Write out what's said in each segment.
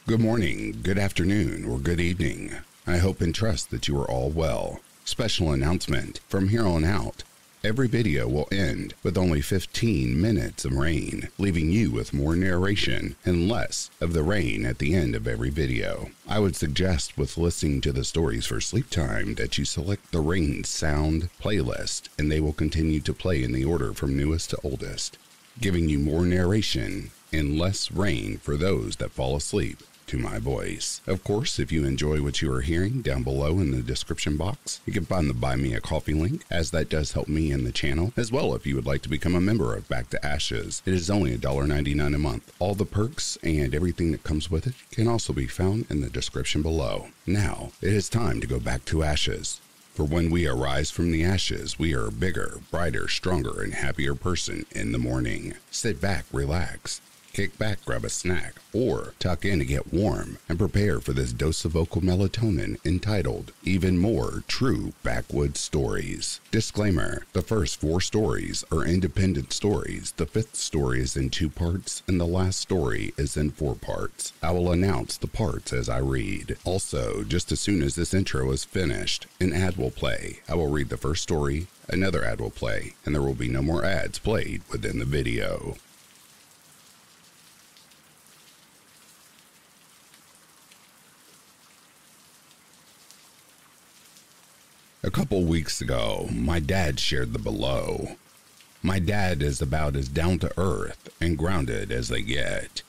Good morning, good afternoon, or good evening. I hope and trust that you are all well. Special announcement, from here on out, every video will end with only 15 minutes of rain, leaving you with more narration and less of the rain at the end of every video. I would suggest with listening to the stories for sleep time that you select the rain sound playlist, and they will continue to play in the order from newest to oldest, giving you more narration and less rain for those that fall asleep to my voice. Of course, if you enjoy what you are hearing, down below in the description box, you can find the Buy Me a Coffee link, as that does help me and the channel. As well, if you would like to become a member of Back to Ashes, it is only $1.99 a month. All the perks and everything that comes with it can also be found in the description below. Now, it is time to go back to ashes. For when we arise from the ashes, we are a bigger, brighter, stronger, and happier person in the morning. Sit back, relax, kick back, grab a snack, or tuck in to get warm and prepare for this dose of vocal melatonin entitled Even More True Backwoods Stories. Disclaimer, the first 4 stories are independent stories. The 5th story is in 2 parts, and the last story is in 4 parts. I will announce the parts as I read. Also, just as soon as this intro is finished, an ad will play. I will read the first story, another ad will play, and there will be no more ads played within the video. A couple weeks ago, my dad shared the below. My dad is about as down to earth and grounded as they get.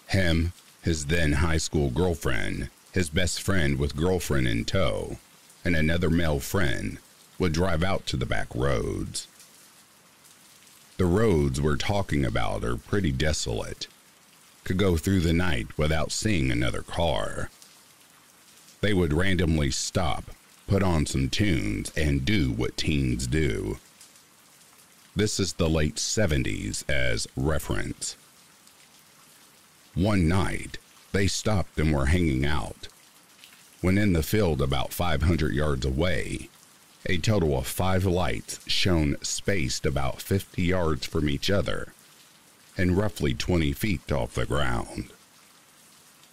Him, his then high school girlfriend, his best friend with girlfriend in tow, and another male friend would drive out to the back roads. The roads we're talking about are pretty desolate. Could go through the night without seeing another car. They would randomly stop, put on some tunes, and do what teens do. This is the late 70s as reference. One night, they stopped and were hanging out. When in the field about 500 yards away, a total of 5 lights shone spaced about 50 yards from each other and roughly 20 feet off the ground.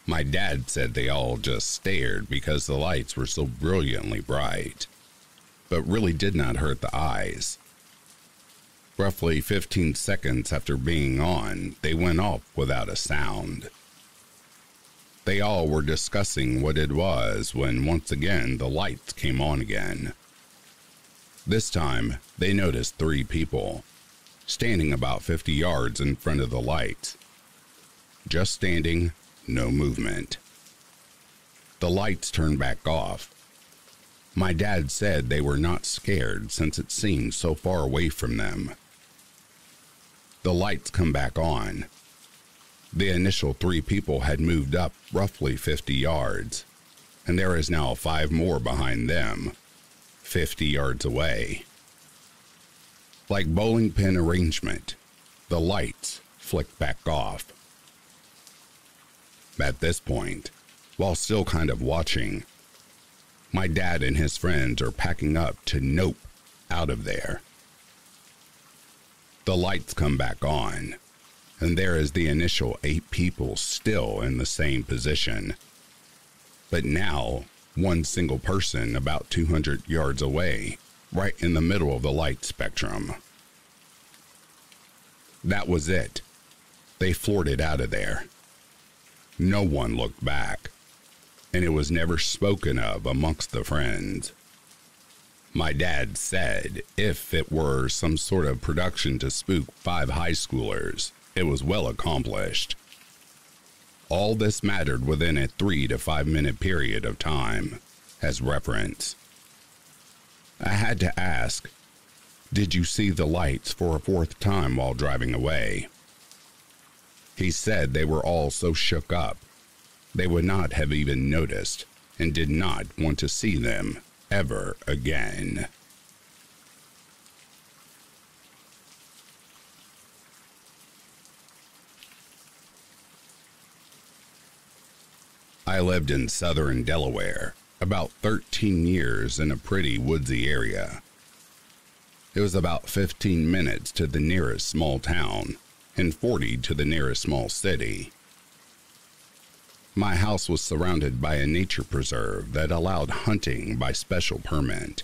My dad said they all just stared because the lights were so brilliantly bright, but really did not hurt the eyes. Roughly 15 seconds after being on, they went off without a sound. They all were discussing what it was when once again the lights came on again. This time, they noticed 3 people, standing about 50 yards in front of the lights. Just standing, no movement. The lights turned back off. My dad said they were not scared since it seemed so far away from them. The lights come back on. The initial 3 people had moved up roughly 50 yards, and there is now 5 more behind them, 50 yards away. Like bowling pin arrangement, the lights flicked back off. At this point, while still kind of watching, my dad and his friends are packing up to nope out of there. The lights come back on, and there is the initial 8 people still in the same position. But now, one single person about 200 yards away, right in the middle of the light spectrum. That was it. They floored it out of there. No one looked back, and it was never spoken of amongst the friends. My dad said if it were some sort of production to spook 5 high schoolers, it was well accomplished. All this mattered within a 3 to 5 minute period of time, as reference. I had to ask, did you see the lights for a 4th time while driving away? He said they were all so shook up, they would not have even noticed and did not want to see them ever again. I lived in southern Delaware, about 13 years in a pretty woodsy area. It was about 15 minutes to the nearest small town and 40 to the nearest small city. My house was surrounded by a nature preserve that allowed hunting by special permit,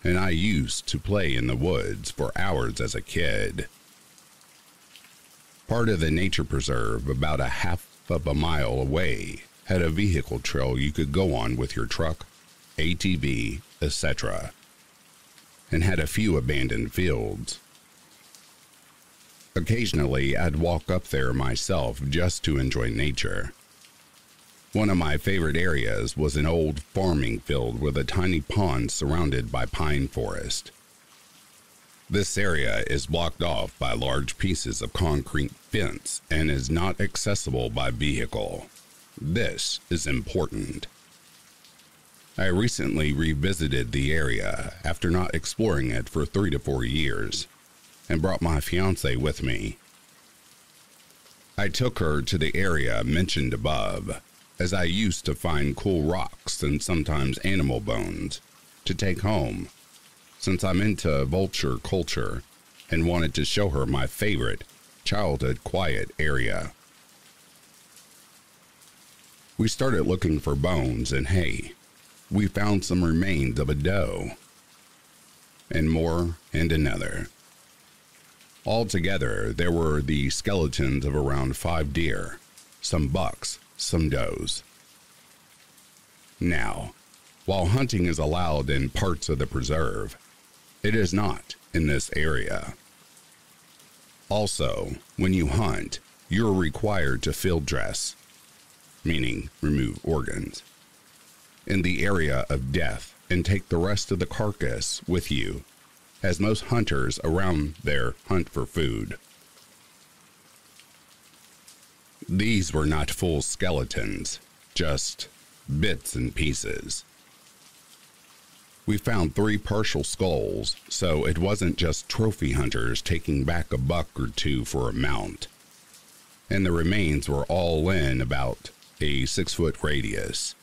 and I used to play in the woods for hours as a kid. Part of the nature preserve, about a half of a mile away, had a vehicle trail you could go on with your truck, ATV, etc., and had a few abandoned fields. Occasionally, I'd walk up there myself just to enjoy nature. One of my favorite areas was an old farming field with a tiny pond surrounded by pine forest. This area is blocked off by large pieces of concrete fence and is not accessible by vehicle. This is important. I recently revisited the area after not exploring it for 3 to 4 years and brought my fiancée with me. I took her to the area mentioned above, as I used to find cool rocks and sometimes animal bones to take home, since I'm into vulture culture and wanted to show her my favorite childhood quiet area. We started looking for bones, and hey, we found some remains of a doe, and more and another. Altogether, there were the skeletons of around 5 deer, some bucks, some does. Now, while hunting is allowed in parts of the preserve, it is not in this area. Also, when you hunt, you're required to field dress, meaning remove organs, in the area of death and take the rest of the carcass with you, as most hunters around there hunt for food. These were not full skeletons, just bits and pieces. We found 3 partial skulls, so it wasn't just trophy hunters taking back a buck or 2 for a mount. And the remains were all in about a 6-foot radius.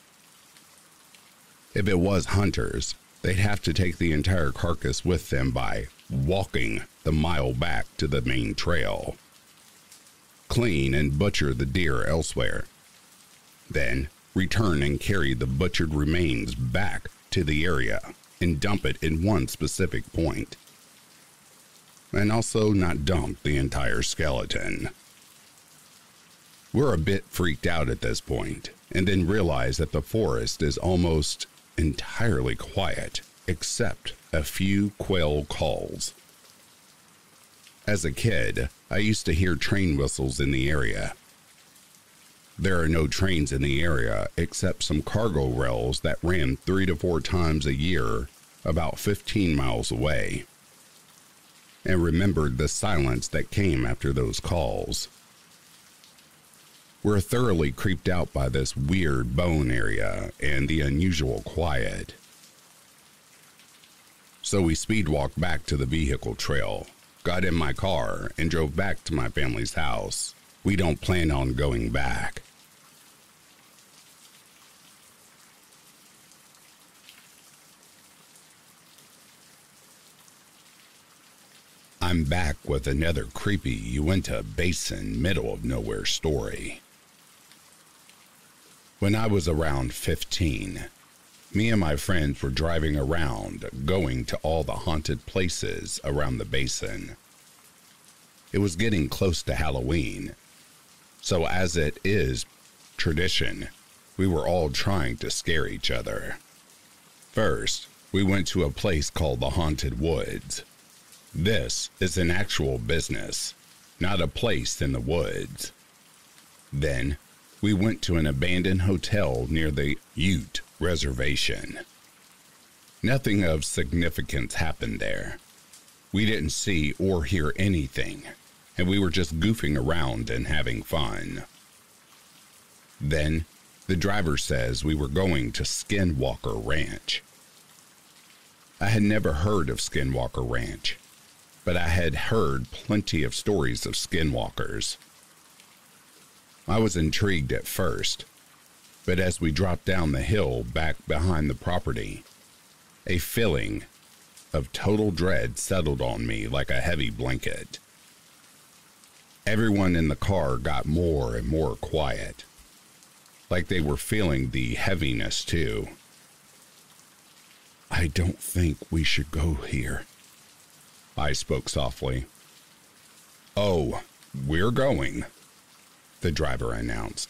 If it was hunters, they'd have to take the entire carcass with them by walking the mile back to the main trail, clean and butcher the deer elsewhere, then return and carry the butchered remains back to the area and dump it in one specific point, and also not dump the entire skeleton. We're a bit freaked out at this point, and then realize that the forest is almost entirely quiet, except a few quail calls. As a kid, I used to hear train whistles in the area. There are no trains in the area except some cargo rails that ran 3 to 4 times a year about 15 miles away, and remembered the silence that came after those calls. We're thoroughly creeped out by this weird bone area and the unusual quiet. So we speed walked back to the vehicle trail, got in my car, and drove back to my family's house. We don't plan on going back. I'm back with another creepy Uinta Basin middle of nowhere story. When I was around 15, me and my friends were driving around, going to all the haunted places around the basin. It was getting close to Halloween, so as it is tradition, we were all trying to scare each other. First, we went to a place called the Haunted Woods. This is an actual business, not a place in the woods. Then, we went to an abandoned hotel near the Ute Reservation. Nothing of significance happened there. We didn't see or hear anything, and we were just goofing around and having fun. Then, the driver says we were going to Skinwalker Ranch. I had never heard of Skinwalker Ranch, but I had heard plenty of stories of skinwalkers. I was intrigued at first, but as we dropped down the hill back behind the property, a feeling of total dread settled on me like a heavy blanket. Everyone in the car got more and more quiet. like they were feeling the heaviness too. "I don't think we should go here," I spoke softly. "Oh, we're going," the driver announced.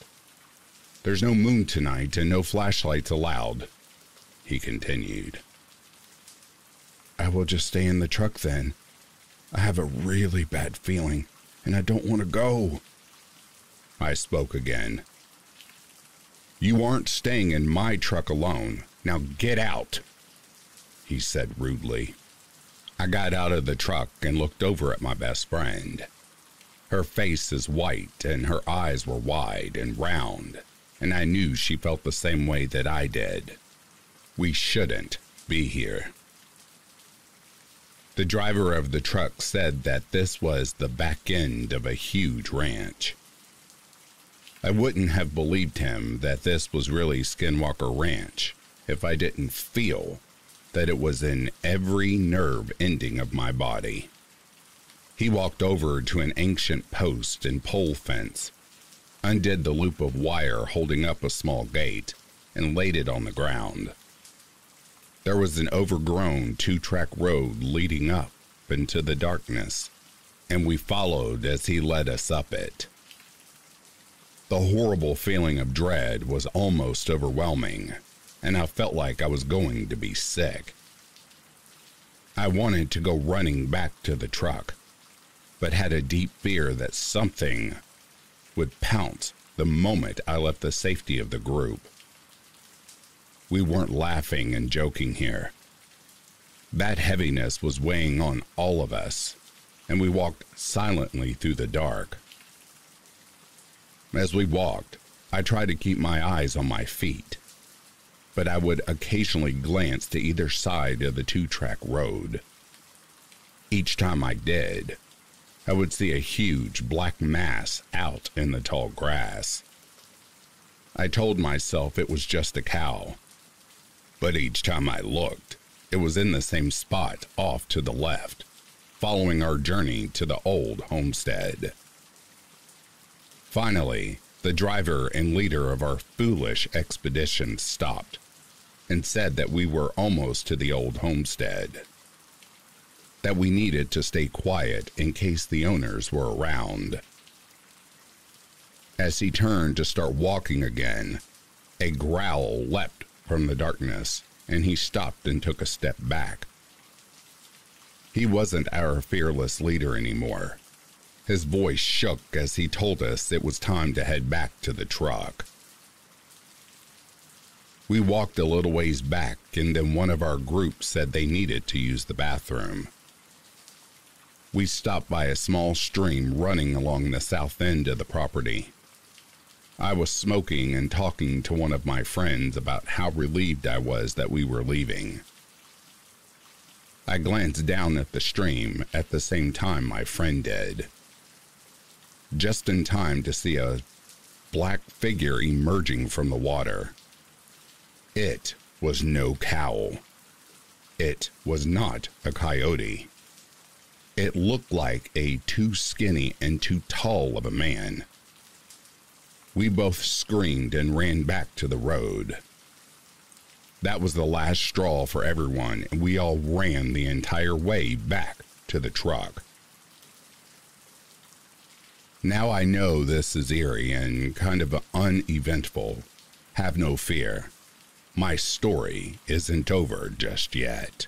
"There's no moon tonight and no flashlights allowed," he continued. "I will just stay in the truck then. I have a really bad feeling, and I don't want to go," I spoke again. "You aren't staying in my truck alone. Now get out," he said rudely. I got out of the truck and looked over at my best friend. Her face is white and her eyes were wide and round, and I knew she felt the same way that I did. We shouldn't be here. The driver of the truck said that this was the back end of a huge ranch. I wouldn't have believed him that this was really Skinwalker Ranch if I didn't feel that it was in every nerve ending of my body. He walked over to an ancient post and pole fence, undid the loop of wire holding up a small gate, and laid it on the ground. There was an overgrown 2-track road leading up into the darkness, and we followed as he led us up it. The horrible feeling of dread was almost overwhelming, and I felt like I was going to be sick. I wanted to go running back to the truck, but had a deep fear that something would pounce the moment I left the safety of the group. We weren't laughing and joking here. That heaviness was weighing on all of us, and we walked silently through the dark. As we walked, I tried to keep my eyes on my feet, but I would occasionally glance to either side of the 2-track road. Each time I did, I would see a huge black mass out in the tall grass. I told myself it was just a cow, but each time I looked, it was in the same spot off to the left, following our journey to the old homestead. Finally, the driver and leader of our foolish expedition stopped and said that we were almost to the old homestead, that we needed to stay quiet in case the owners were around. As he turned to start walking again, a growl leapt from the darkness, and he stopped and took a step back. He wasn't our fearless leader anymore. His voice shook as he told us it was time to head back to the truck. We walked a little ways back, and then one of our group said they needed to use the bathroom. We stopped by a small stream running along the south end of the property. I was smoking and talking to one of my friends about how relieved I was that we were leaving. I glanced down at the stream at the same time my friend did, just in time to see a black figure emerging from the water. It was no cow. It was not a coyote. It looked like a too skinny and too tall of a man. We both screamed and ran back to the road. That was the last straw for everyone, and we all ran the entire way back to the truck. Now I know this is eerie and kind of uneventful. Have no fear. My story isn't over just yet.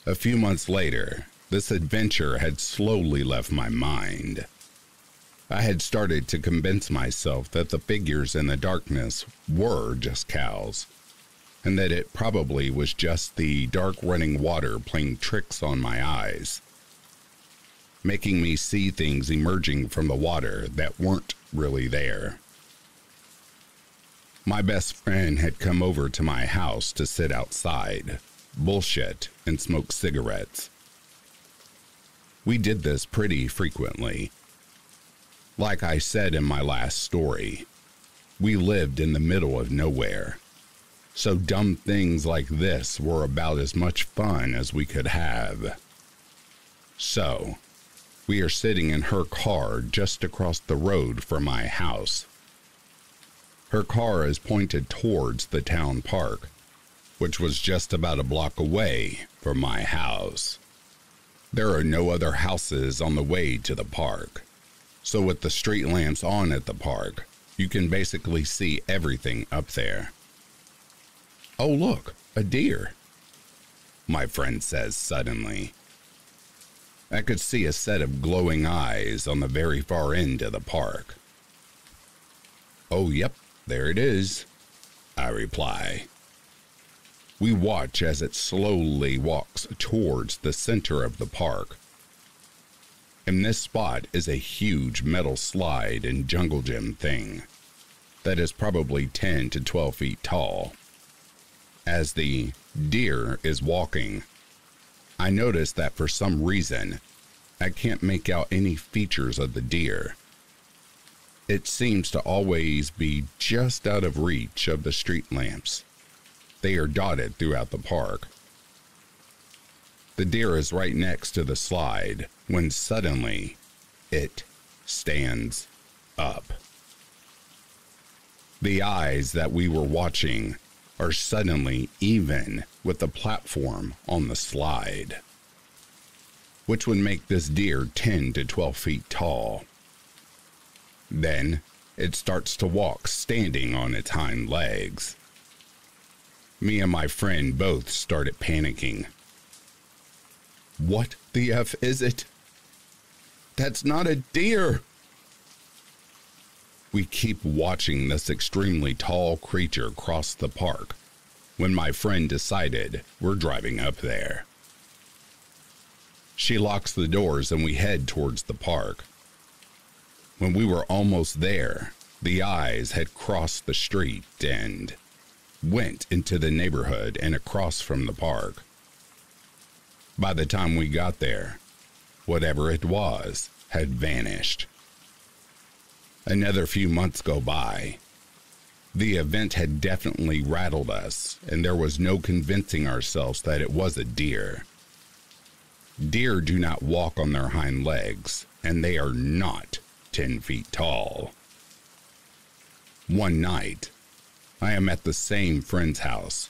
A few months later, this adventure had slowly left my mind. I had started to convince myself that the figures in the darkness were just cows, and that it probably was just the dark running water playing tricks on my eyes, making me see things emerging from the water that weren't really there. My best friend had come over to my house to sit outside, bullshit, and smoke cigarettes. We did this pretty frequently. Like I said in my last story, we lived in the middle of nowhere, so dumb things like this were about as much fun as we could have. So, we are sitting in her car just across the road from my house, Her car is pointed towards the town park, which was just about a block away from my house. There are no other houses on the way to the park, so with the street lamps on at the park, you can basically see everything up there. "Oh look, a deer," my friend says suddenly. I could see a set of glowing eyes on the very far end of the park. "Oh yep, there it is," I reply. We watch as it slowly walks towards the center of the park. In this spot is a huge metal slide and jungle gym thing that is probably 10 to 12 feet tall. As the deer is walking, I notice that for some reason, I can't make out any features of the deer. It seems to always be just out of reach of the street lamps. They are dotted throughout the park. The deer is right next to the slide when suddenly it stands up. The eyes that we were watching are suddenly even with the platform on the slide, which would make this deer 10 to 12 feet tall. Then it starts to walk standing on its hind legs. Me and my friend both started panicking. "What the F is it? That's not a deer!" We keep watching this extremely tall creature cross the park when my friend decided we're driving up there. She locks the doors and we head towards the park. When we were almost there, the eyes had crossed the street and went into the neighborhood and across from the park. By the time we got there, whatever it was had vanished. Another few months go by. The event had definitely rattled us, and there was no convincing ourselves that it was a deer. Deer do not walk on their hind legs, and they are not 10 feet tall. One night, I am at the same friend's house.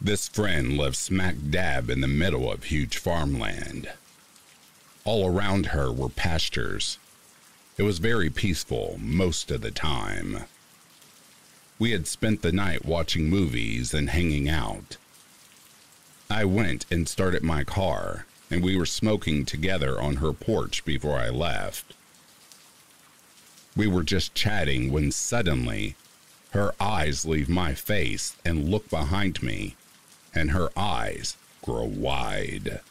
This friend lives smack dab in the middle of huge farmland. All around her were pastures. It was very peaceful most of the time. We had spent the night watching movies and hanging out. I went and started my car, and we were smoking together on her porch before I left. We were just chatting when suddenly her eyes leave my face and look behind me, and her eyes grow wide.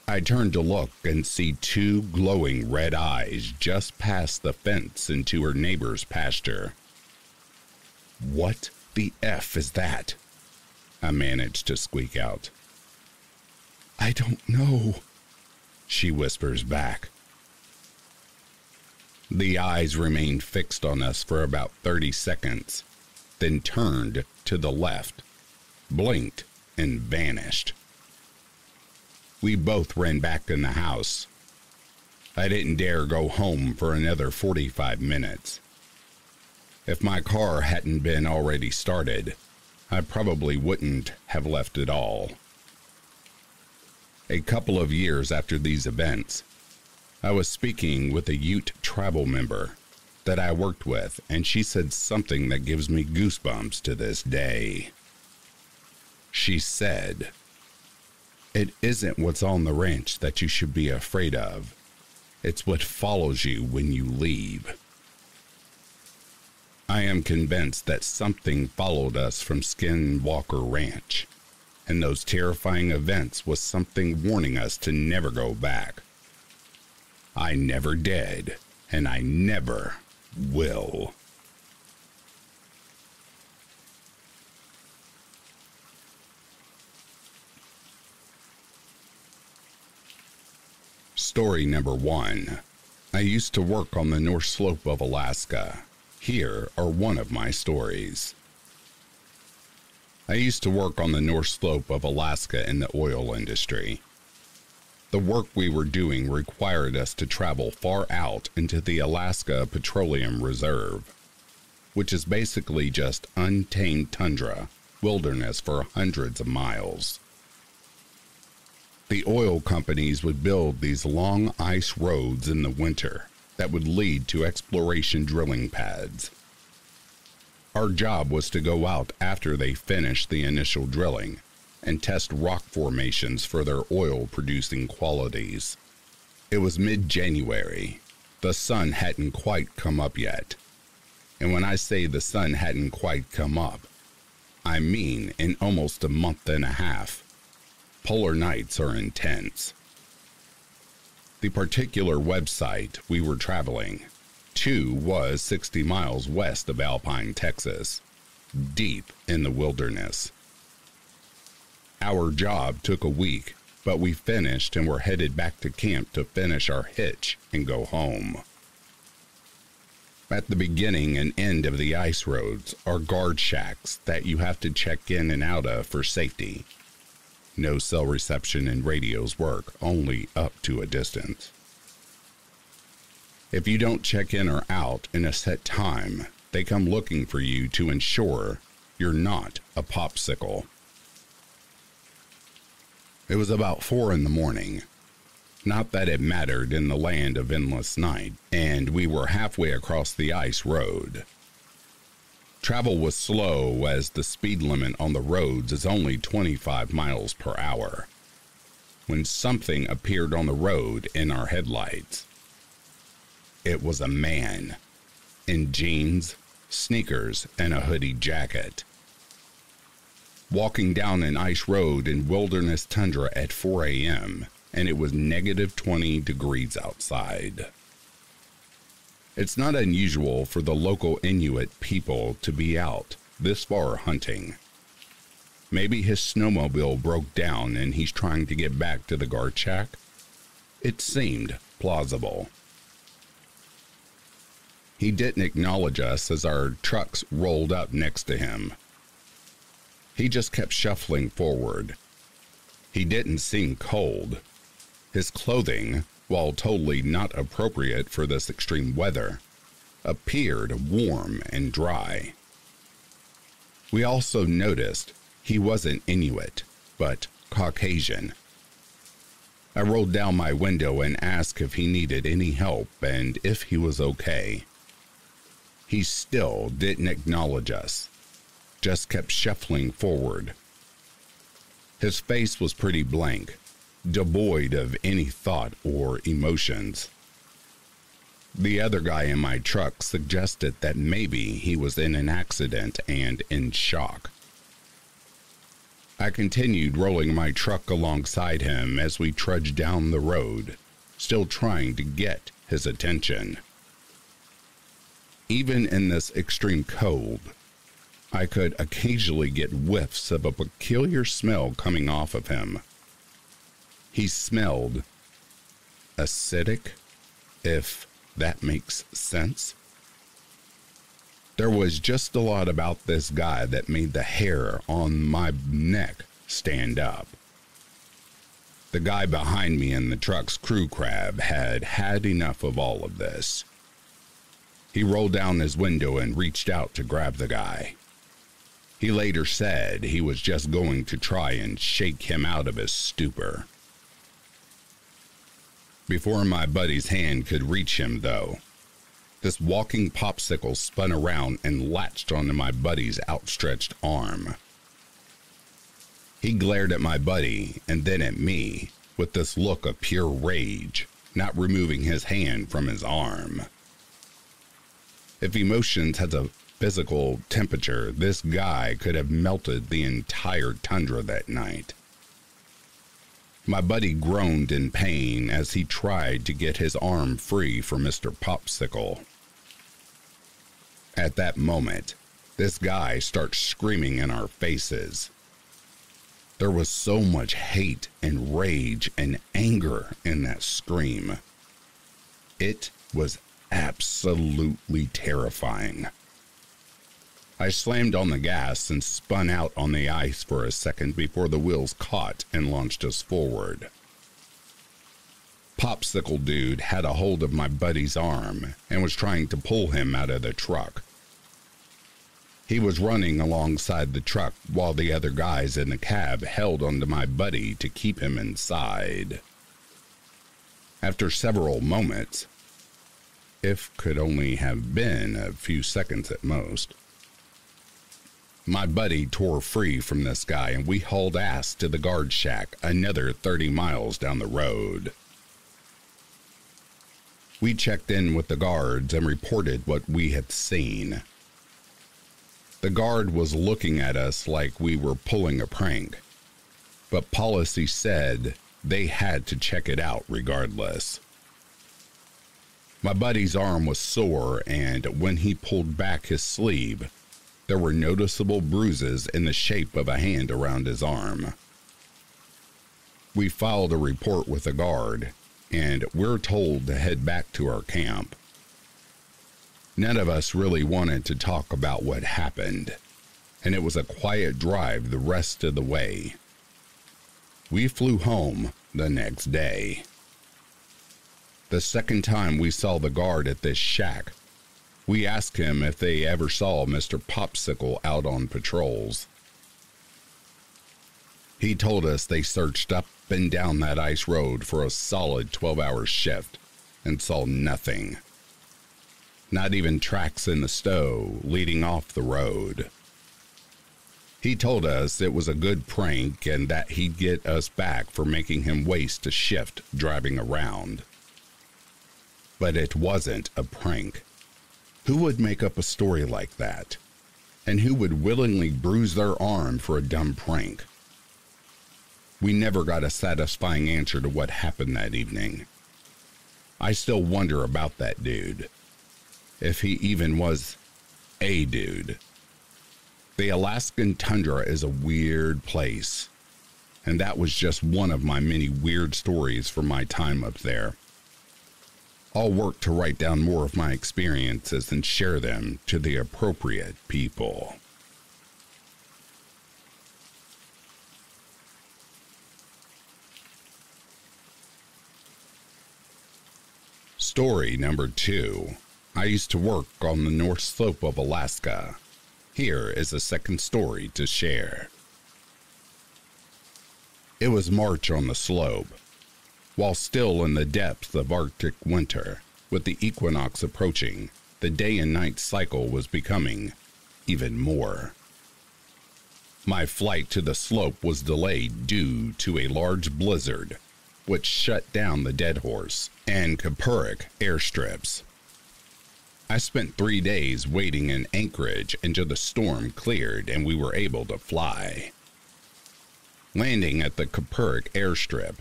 I turn to look and see two glowing red eyes just past the fence into her neighbor's pasture. "What the F is that?" I managed to squeak out. "I don't know," she whispers back. The eyes remained fixed on us for about 30 seconds, then turned to the left, blinked, and vanished. We both ran back in the house. I didn't dare go home for another 45 minutes. If my car hadn't been already started, I probably wouldn't have left at all. A couple of years after these events, I was speaking with a Ute tribal member that I worked with, and she said something that gives me goosebumps to this day. She said, "It isn't what's on the ranch that you should be afraid of. It's what follows you when you leave." I am convinced that something followed us from Skinwalker Ranch, and those terrifying events was something warning us to never go back. I never did, and I never will. Story number 1. I used to work on the North Slope of Alaska. Here are one of my stories. I used to work on the North Slope of Alaska in the oil industry. The work we were doing required us to travel far out into the Alaska Petroleum Reserve. which is basically just untamed tundra, wilderness for hundreds of miles. The oil companies would build these long ice roads in the winter that would lead to exploration drilling pads. Our job was to go out after they finished the initial drilling and test rock formations for their oil-producing qualities. It was mid-January. The sun hadn't quite come up yet. And when I say the sun hadn't quite come up, I mean in almost a month and a half. Polar nights are intense. The particular website we were traveling to was 60 miles west of Alpine, Texas, deep in the wilderness. Our job took a week, but we finished and were headed back to camp to finish our hitch and go home. At the beginning and end of the ice roads are guard shacks that you have to check in and out of for safety. No cell reception and radios work, only up to a distance. If you don't check in or out in a set time, they come looking for you to ensure you're not a popsicle. It was about 4 a.m. Not that it mattered in the land of endless night, and we were halfway across the ice road. Travel was slow as the speed limit on the roads is only 25 miles per hour, when something appeared on the road in our headlights. It was a man, in jeans, sneakers, and a hoodie jacket, walking down an ice road in wilderness tundra at 4 a.m., and it was negative 20 degrees outside. It's not unusual for the local Inuit people to be out this far hunting. Maybe his snowmobile broke down and he's trying to get back to the guard shack. It seemed plausible. He didn't acknowledge us as our trucks rolled up next to him. He just kept shuffling forward. He didn't seem cold. His clothing, while totally not appropriate for this extreme weather, appeared warm and dry. We also noticed he wasn't Inuit, but Caucasian. I rolled down my window and asked if he needed any help and if he was okay. He still didn't acknowledge us, just kept shuffling forward. His face was pretty blank, devoid of any thought or emotions. The other guy in my truck suggested that maybe he was in an accident and in shock. I continued rolling my truck alongside him as we trudged down the road, still trying to get his attention. Even in this extreme cold, I could occasionally get whiffs of a peculiar smell coming off of him. He smelled acidic, if that makes sense. There was just a lot about this guy that made the hair on my neck stand up. The guy behind me in the truck's crew cab had had enough of all of this. He rolled down his window and reached out to grab the guy. He later said he was just going to try and shake him out of his stupor. Before my buddy's hand could reach him, though, this walking popsicle spun around and latched onto my buddy's outstretched arm. He glared at my buddy and then at me with this look of pure rage, not removing his hand from his arm. If emotions has a physical temperature, this guy could have melted the entire tundra that night. My buddy groaned in pain as he tried to get his arm free from Mr. Popsicle. At that moment, this guy starts screaming in our faces. There was so much hate and rage and anger in that scream. It was absolutely terrifying. I slammed on the gas and spun out on the ice for a second before the wheels caught and launched us forward. Popsicle Dude had a hold of my buddy's arm and was trying to pull him out of the truck. He was running alongside the truck while the other guys in the cab held onto my buddy to keep him inside. After several moments, if could only have been a few seconds at most, my buddy tore free from this guy and we hauled ass to the guard shack another 30 miles down the road. We checked in with the guards and reported what we had seen. The guard was looking at us like we were pulling a prank, but policy said they had to check it out regardless. My buddy's arm was sore, and when he pulled back his sleeve, there were noticeable bruises in the shape of a hand around his arm. We filed a report with the guard, and we're told to head back to our camp. None of us really wanted to talk about what happened, and it was a quiet drive the rest of the way. We flew home the next day. The second time we saw the guard at this shack, we asked him if they ever saw Mr. Popsicle out on patrols. He told us they searched up and down that ice road for a solid 12-hour shift and saw nothing. Not even tracks in the snow leading off the road. He told us it was a good prank and that he'd get us back for making him waste a shift driving around. But it wasn't a prank. Who would make up a story like that? And who would willingly bruise their arm for a dumb prank? We never got a satisfying answer to what happened that evening. I still wonder about that dude. If he even was a dude. The Alaskan tundra is a weird place, and that was just one of my many weird stories from my time up there. I'll work to write down more of my experiences and share them to the appropriate people. Story number 2. I used to work on the North Slope of Alaska. Here is a second story to share. It was March on the slope. While still in the depths of Arctic winter, with the equinox approaching, the day and night cycle was becoming even more. My flight to the slope was delayed due to a large blizzard, which shut down the Dead Horse and Kapurek airstrips. I spent 3 days waiting in Anchorage until the storm cleared and we were able to fly. Landing at the Kapurek airstrip,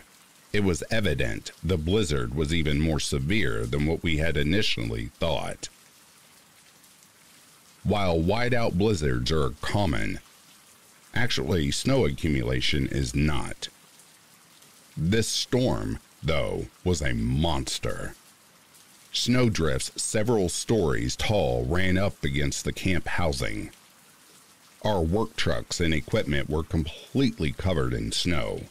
it was evident the blizzard was even more severe than what we had initially thought. While whiteout blizzards are common, actually snow accumulation is not. This storm, though, was a monster. Snowdrifts several stories tall ran up against the camp housing. Our work trucks and equipment were completely covered in snow,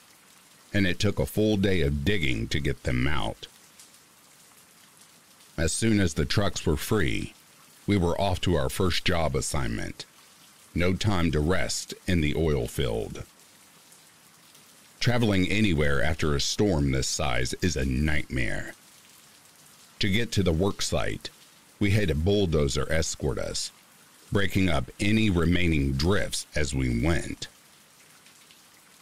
and it took a full day of digging to get them out. As soon as the trucks were free, we were off to our first job assignment. No time to rest in the oil field. Traveling anywhere after a storm this size is a nightmare. To get to the work site, we had a bulldozer escort us, breaking up any remaining drifts as we went.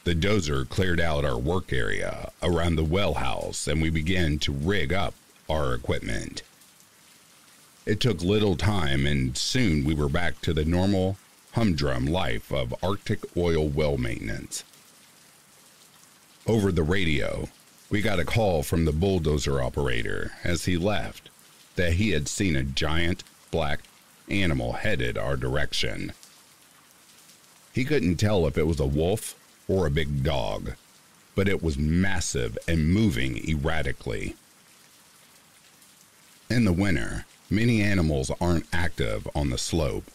The dozer cleared out our work area around the well house and we began to rig up our equipment. It took little time and soon we were back to the normal, humdrum life of Arctic oil well maintenance. Over the radio, we got a call from the bulldozer operator as he left that he had seen a giant black animal headed our direction. He couldn't tell if it was a wolf or a big dog, but it was massive and moving erratically. In the winter, many animals aren't active on the slope.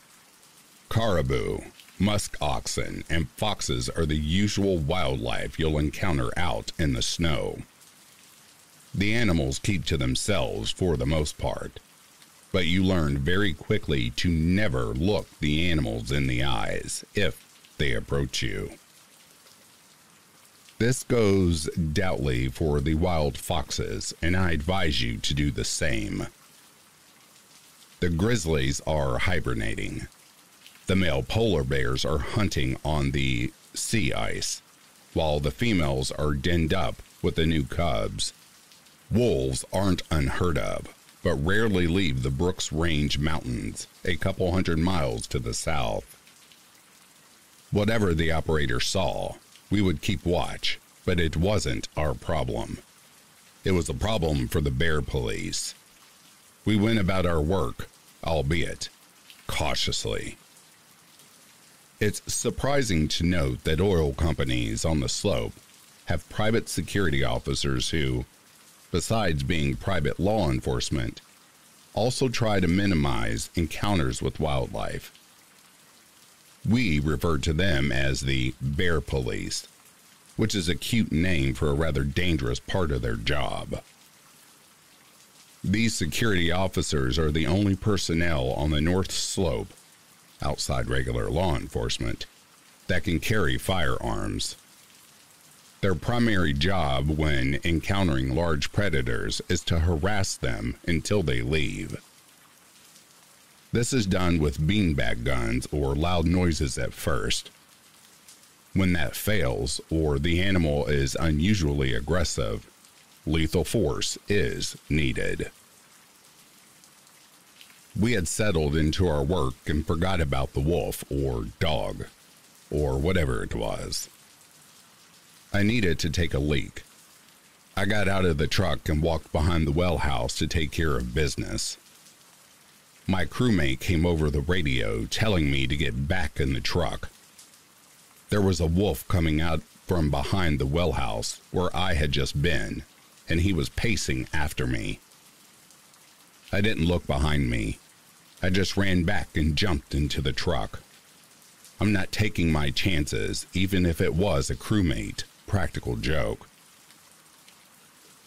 Caribou, musk oxen, and foxes are the usual wildlife you'll encounter out in the snow. The animals keep to themselves for the most part, but you learn very quickly to never look the animals in the eyes if they approach you. This goes doubtly for the wild foxes, and I advise you to do the same. The grizzlies are hibernating. The male polar bears are hunting on the sea ice, while the females are denned up with the new cubs. Wolves aren't unheard of, but rarely leave the Brooks Range Mountains, a couple hundred miles to the south. Whatever the operator saw, we would keep watch, but it wasn't our problem. It was a problem for the bear police. We went about our work, albeit cautiously. It's surprising to note that oil companies on the slope have private security officers who, besides being private law enforcement, also try to minimize encounters with wildlife. We refer to them as the bear police, which is a cute name for a rather dangerous part of their job. These security officers are the only personnel on the North Slope, outside regular law enforcement, that can carry firearms. Their primary job when encountering large predators is to harass them until they leave. This is done with beanbag guns or loud noises at first. When that fails, or the animal is unusually aggressive, lethal force is needed. We had settled into our work and forgot about the wolf or dog, or whatever it was. I needed to take a leak. I got out of the truck and walked behind the well house to take care of business. My crewmate came over the radio telling me to get back in the truck. There was a wolf coming out from behind the well house where I had just been, and he was pacing after me. I didn't look behind me. I just ran back and jumped into the truck. I'm not taking my chances, even if it was a crewmate. Practical joke.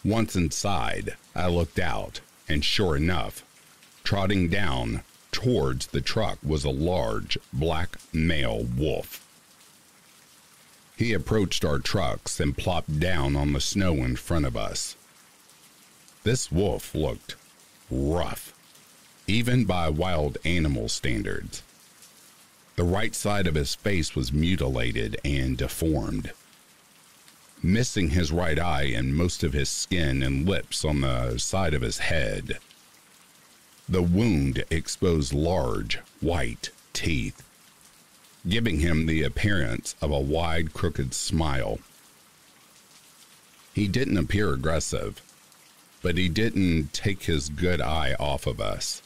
Once inside, I looked out, and sure enough, trotting down towards the truck was a large black male wolf. He approached our trucks and plopped down on the snow in front of us. This wolf looked rough, even by wild animal standards. The right side of his face was mutilated and deformed, missing his right eye and most of his skin and lips on the side of his head. The wound exposed large, white teeth, giving him the appearance of a wide, crooked smile. He didn't appear aggressive, but he didn't take his good eye off of us.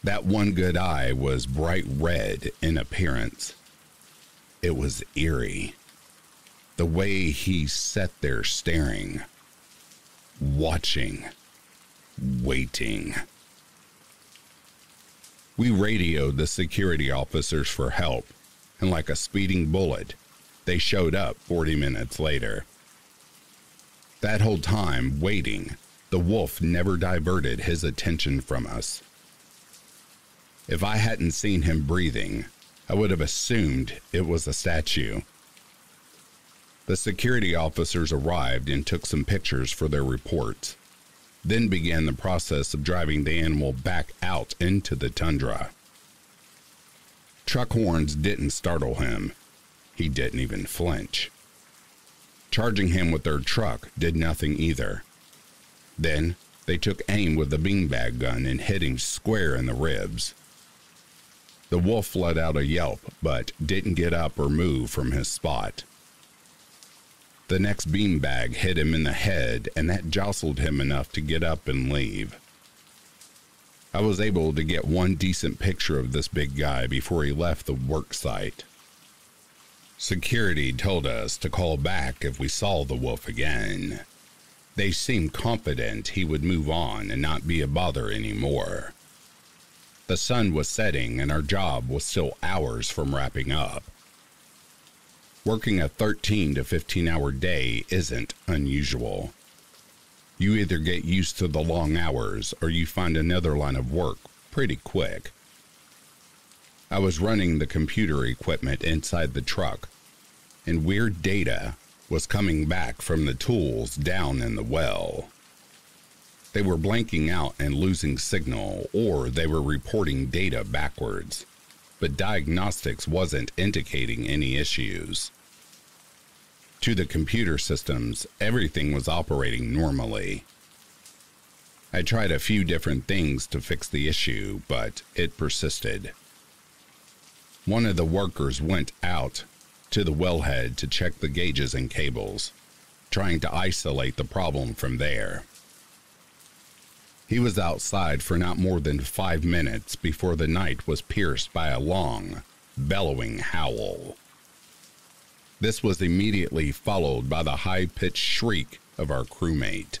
That one good eye was bright red in appearance. It was eerie. The way he sat there staring, watching, waiting. We radioed the security officers for help, and like a speeding bullet, they showed up 40 minutes later. That whole time, waiting, the wolf never diverted his attention from us. If I hadn't seen him breathing, I would have assumed it was a statue. The security officers arrived and took some pictures for their reports, then began the process of driving the animal back out into the tundra. Truck horns didn't startle him. He didn't even flinch. Charging him with their truck did nothing either. Then they took aim with the beanbag gun and hit him square in the ribs. The wolf let out a yelp, but didn't get up or move from his spot. The next beanbag hit him in the head, and that jostled him enough to get up and leave. I was able to get one decent picture of this big guy before he left the work site. Security told us to call back if we saw the wolf again. They seemed confident he would move on and not be a bother anymore. The sun was setting, and our job was still hours from wrapping up. Working a 13 to 15 hour day isn't unusual. You either get used to the long hours or you find another line of work pretty quick. I was running the computer equipment inside the truck, and weird data was coming back from the tools down in the well. They were blanking out and losing signal, or they were reporting data backwards, but diagnostics wasn't indicating any issues. To the computer systems, everything was operating normally. I tried a few different things to fix the issue, but it persisted. One of the workers went out to the wellhead to check the gauges and cables, trying to isolate the problem from there. He was outside for not more than 5 minutes before the night was pierced by a long, bellowing howl. This was immediately followed by the high-pitched shriek of our crewmate.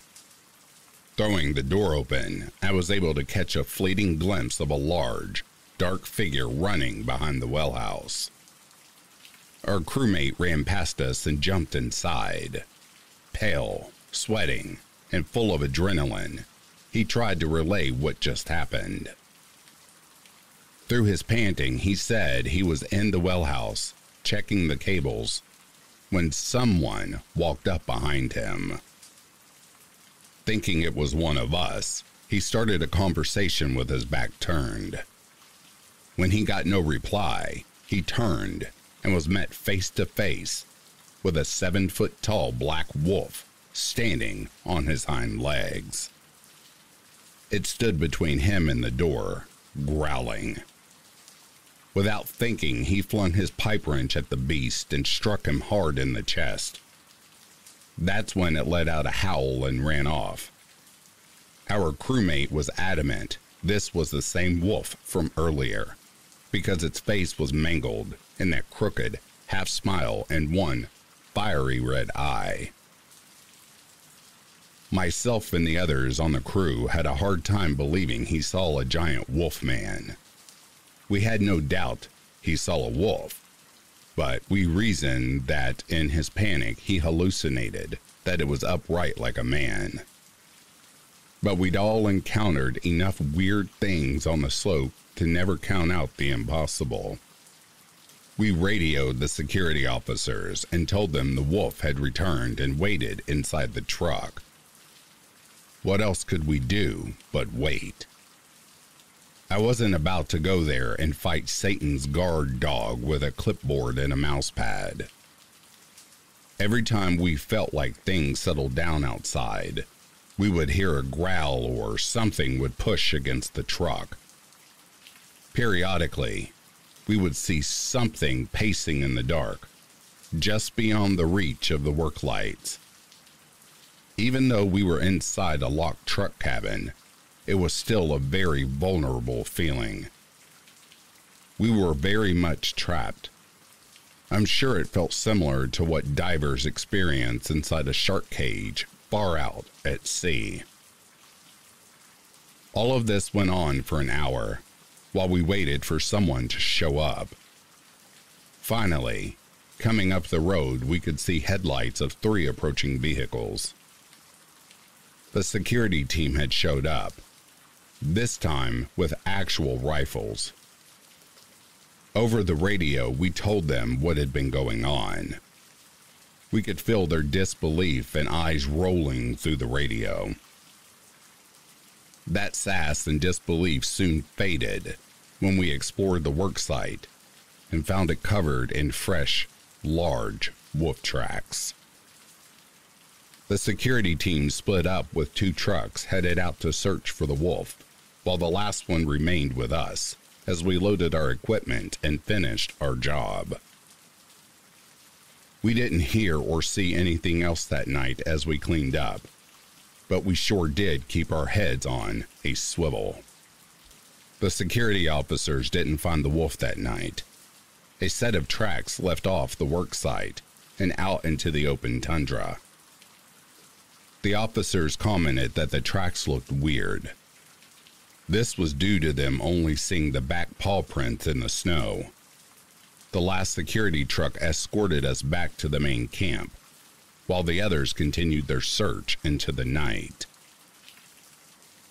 Throwing the door open, I was able to catch a fleeting glimpse of a large, dark figure running behind the wellhouse. Our crewmate ran past us and jumped inside. Pale, sweating, and full of adrenaline, he tried to relay what just happened. Through his panting, he said he was in the wellhouse, checking the cables, when someone walked up behind him. Thinking it was one of us, he started a conversation with his back turned. When he got no reply, he turned and was met face to face with a 7-foot-tall black wolf standing on his hind legs. It stood between him and the door, growling. Without thinking, he flung his pipe wrench at the beast and struck him hard in the chest. That's when it let out a howl and ran off. Our crewmate was adamant this was the same wolf from earlier, because its face was mangled in that crooked half smile and one fiery red eye. Myself and the others on the crew had a hard time believing he saw a giant wolf man. We had no doubt he saw a wolf, but we reasoned that in his panic he hallucinated that it was upright like a man. But we'd all encountered enough weird things on the slope to never count out the impossible. We radioed the security officers and told them the wolf had returned and waited inside the truck. What else could we do but wait? I wasn't about to go there and fight Satan's guard dog with a clipboard and a mouse pad. Every time we felt like things settled down outside, we would hear a growl or something would push against the truck. Periodically, we would see something pacing in the dark, just beyond the reach of the work lights. Even though we were inside a locked truck cabin, it was still a very vulnerable feeling. We were very much trapped. I'm sure it felt similar to what divers experience inside a shark cage far out at sea. All of this went on for an hour while we waited for someone to show up. Finally, coming up the road, we could see headlights of 3 approaching vehicles. The security team had showed up, this time with actual rifles. Over the radio, we told them what had been going on. We could feel their disbelief and eyes rolling through the radio. That sass and disbelief soon faded when we explored the worksite and found it covered in fresh, large wolf tracks. The security team split up with 2 trucks headed out to search for the wolf, while the last one remained with us as we loaded our equipment and finished our job. We didn't hear or see anything else that night as we cleaned up, but we sure did keep our heads on a swivel. The security officers didn't find the wolf that night. A set of tracks left off the work site and out into the open tundra. The officers commented that the tracks looked weird. This was due to them only seeing the back paw prints in the snow. The last security truck escorted us back to the main camp, while the others continued their search into the night.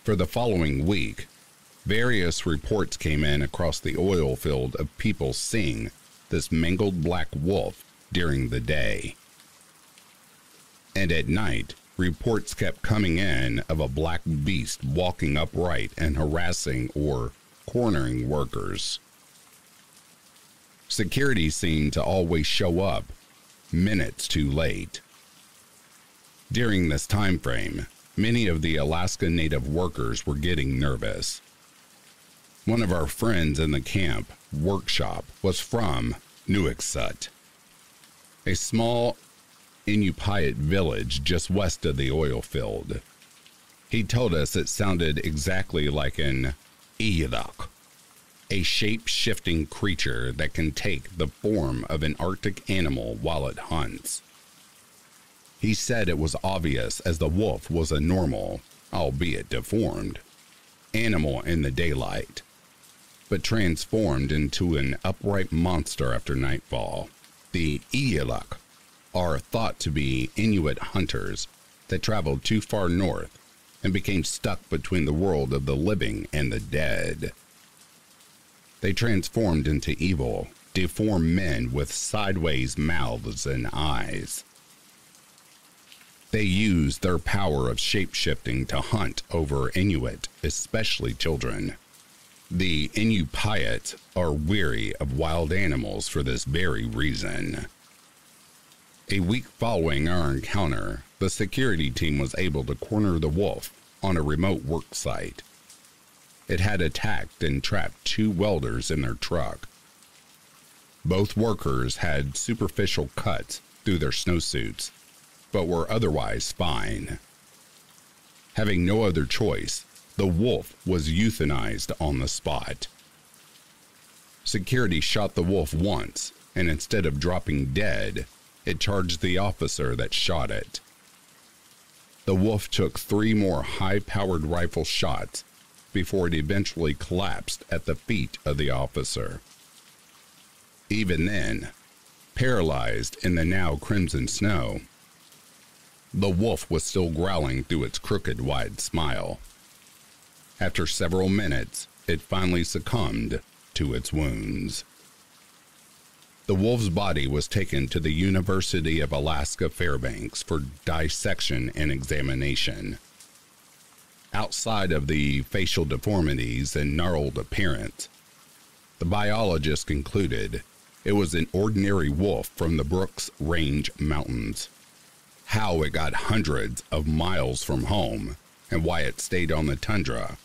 For the following week, various reports came in across the oil field of people seeing this mangled black wolf during the day. And at night, reports kept coming in of a black beast walking upright and harassing or cornering workers. Security seemed to always show up minutes too late. During this time frame, many of the Alaska Native workers were getting nervous. One of our friends in the camp workshop was from Nuiqsut, a small Inupiat village just west of the oil field. He told us it sounded exactly like an Iyilaq, a shape-shifting creature that can take the form of an Arctic animal while it hunts. He said it was obvious as the wolf was a normal, albeit deformed, animal in the daylight, but transformed into an upright monster after nightfall. The Iyilaq are thought to be Inuit hunters that traveled too far north and became stuck between the world of the living and the dead. They transformed into evil, deformed men with sideways mouths and eyes. They used their power of shape-shifting to hunt over Inuit, especially children. The Inupiat are weary of wild animals for this very reason. A week following our encounter, the security team was able to corner the wolf on a remote work site. It had attacked and trapped 2 welders in their truck. Both workers had superficial cuts through their snowsuits, but were otherwise fine. Having no other choice, the wolf was euthanized on the spot. Security shot the wolf once, and instead of dropping dead, it charged the officer that shot it. The wolf took 3 more high-powered rifle shots before it eventually collapsed at the feet of the officer. Even then, paralyzed in the now crimson snow, the wolf was still growling through its crooked, wide smile. After several minutes, it finally succumbed to its wounds. The wolf's body was taken to the University of Alaska Fairbanks for dissection and examination. Outside of the facial deformities and gnarled appearance, the biologist concluded it was an ordinary wolf from the Brooks Range Mountains. How it got hundreds of miles from home and why it stayed on the tundra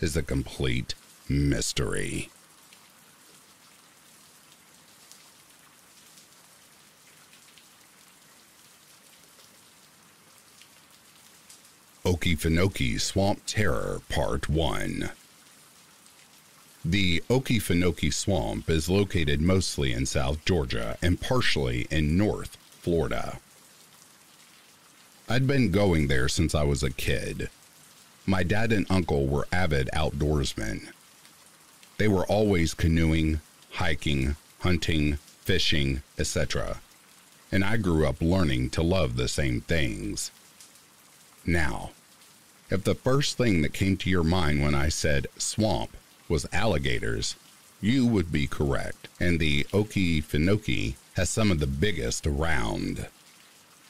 is a complete mystery. Okefenokee Swamp Terror Part 1. The Okefenokee Swamp is located mostly in South Georgia and partially in North Florida. I'd been going there since I was a kid. My dad and uncle were avid outdoorsmen. They were always canoeing, hiking, hunting, fishing, etc. And I grew up learning to love the same things. Now, if the first thing that came to your mind when I said swamp was alligators, you would be correct, and the Okefenokee has some of the biggest around.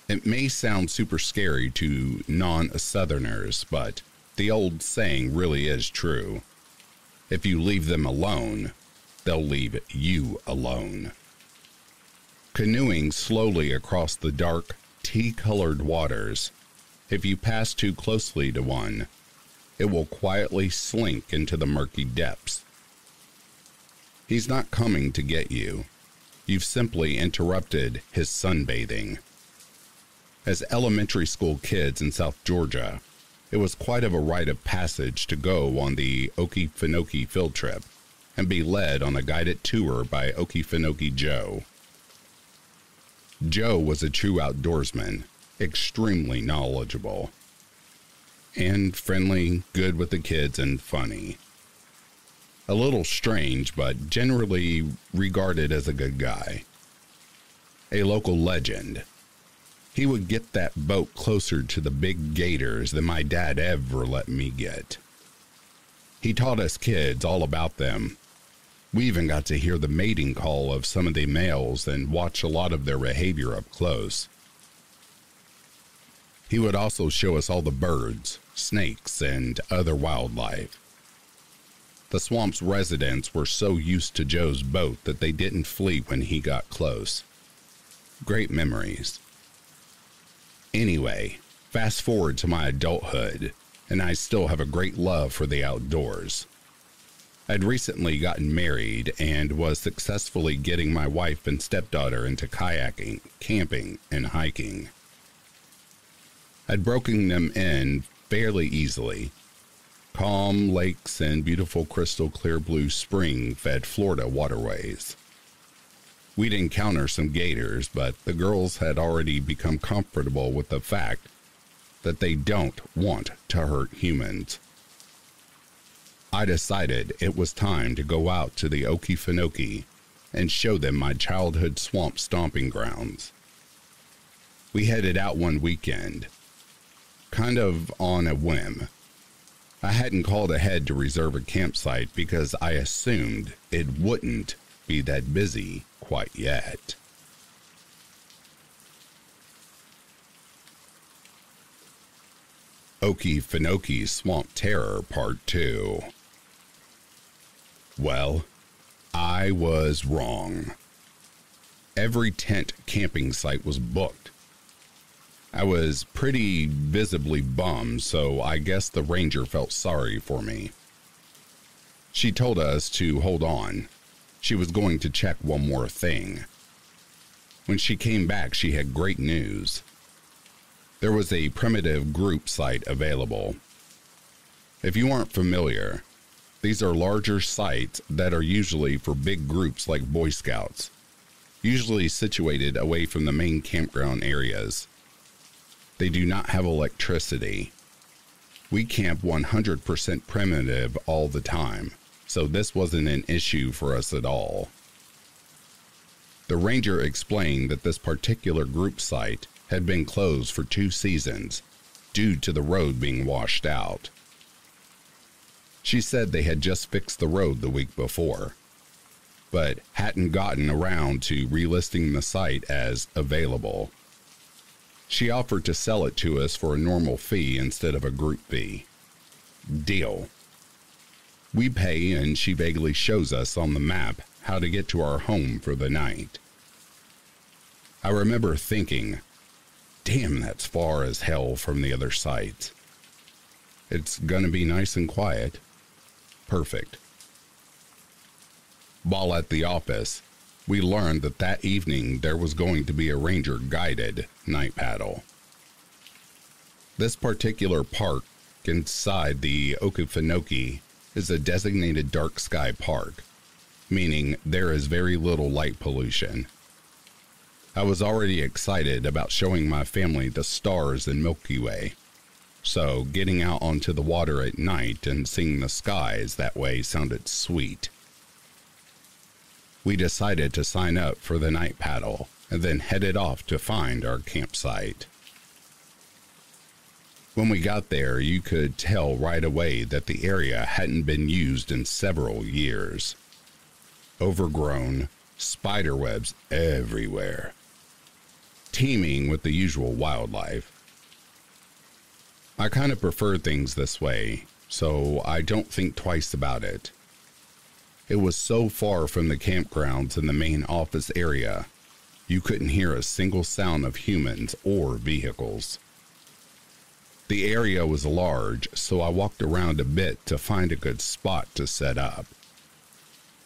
It may sound super scary to non-Southerners, but the old saying really is true. If you leave them alone, they'll leave you alone. Canoeing slowly across the dark, tea-colored waters, if you pass too closely to one, it will quietly slink into the murky depths. He's not coming to get you. You've simply interrupted his sunbathing. As elementary school kids in South Georgia, it was quite of a rite of passage to go on the Okefenokee field trip and be led on a guided tour by Okefenokee Joe. Joe was a true outdoorsman, extremely knowledgeable, and friendly, good with the kids, and funny. A little strange, but generally regarded as a good guy. A local legend. He would get that boat closer to the big gators than my dad ever let me get. He taught us kids all about them. We even got to hear the mating call of some of the males and watch a lot of their behavior up close. He would also show us all the birds, snakes, and other wildlife. The swamp's residents were so used to Joe's boat that they didn't flee when he got close. Great memories. Anyway, fast forward to my adulthood, and I still have a great love for the outdoors. I'd recently gotten married and was successfully getting my wife and stepdaughter into kayaking, camping, and hiking. I'd broken them in fairly easily. Calm lakes and beautiful crystal clear blue spring-fed Florida waterways. We'd encounter some gators, but the girls had already become comfortable with the fact that they don't want to hurt humans. I decided it was time to go out to the Okefenokee and show them my childhood swamp stomping grounds. We headed out one weekend, kind of on a whim. I hadn't called ahead to reserve a campsite because I assumed it wouldn't be that busy quite yet. Okefenokee Swamp Terror Part 2. Well, I was wrong. Every tent camping site was booked. I was pretty visibly bummed, so I guess the ranger felt sorry for me. She told us to hold on. She was going to check one more thing. When she came back, she had great news. There was a primitive group site available. If you aren't familiar, these are larger sites that are usually for big groups like Boy Scouts, usually situated away from the main campground areas. They do not have electricity. We camp 100% primitive all the time, so this wasn't an issue for us at all. The ranger explained that this particular group site had been closed for 2 seasons due to the road being washed out. She said they had just fixed the road the week before, but hadn't gotten around to relisting the site as available. She offered to sell it to us for a normal fee instead of a group fee. Deal. We pay, and she vaguely shows us on the map how to get to our home for the night. I remember thinking, damn, that's far as hell from the other sites. It's gonna be nice and quiet. Perfect. While at the office, we learned that that evening there was going to be a ranger-guided night paddle. This particular park inside the Okefenokee is a designated dark sky park, meaning there is very little light pollution. I was already excited about showing my family the stars in Milky Way, so getting out onto the water at night and seeing the skies that way sounded sweet. We decided to sign up for the night paddle and then headed off to find our campsite. When we got there, you could tell right away that the area hadn't been used in several years. Overgrown, spider webs everywhere, teeming with the usual wildlife. I kind of prefer things this way, so I don't think twice about it. It was so far from the campgrounds in the main office area, you couldn't hear a single sound of humans or vehicles. The area was large, so I walked around a bit to find a good spot to set up.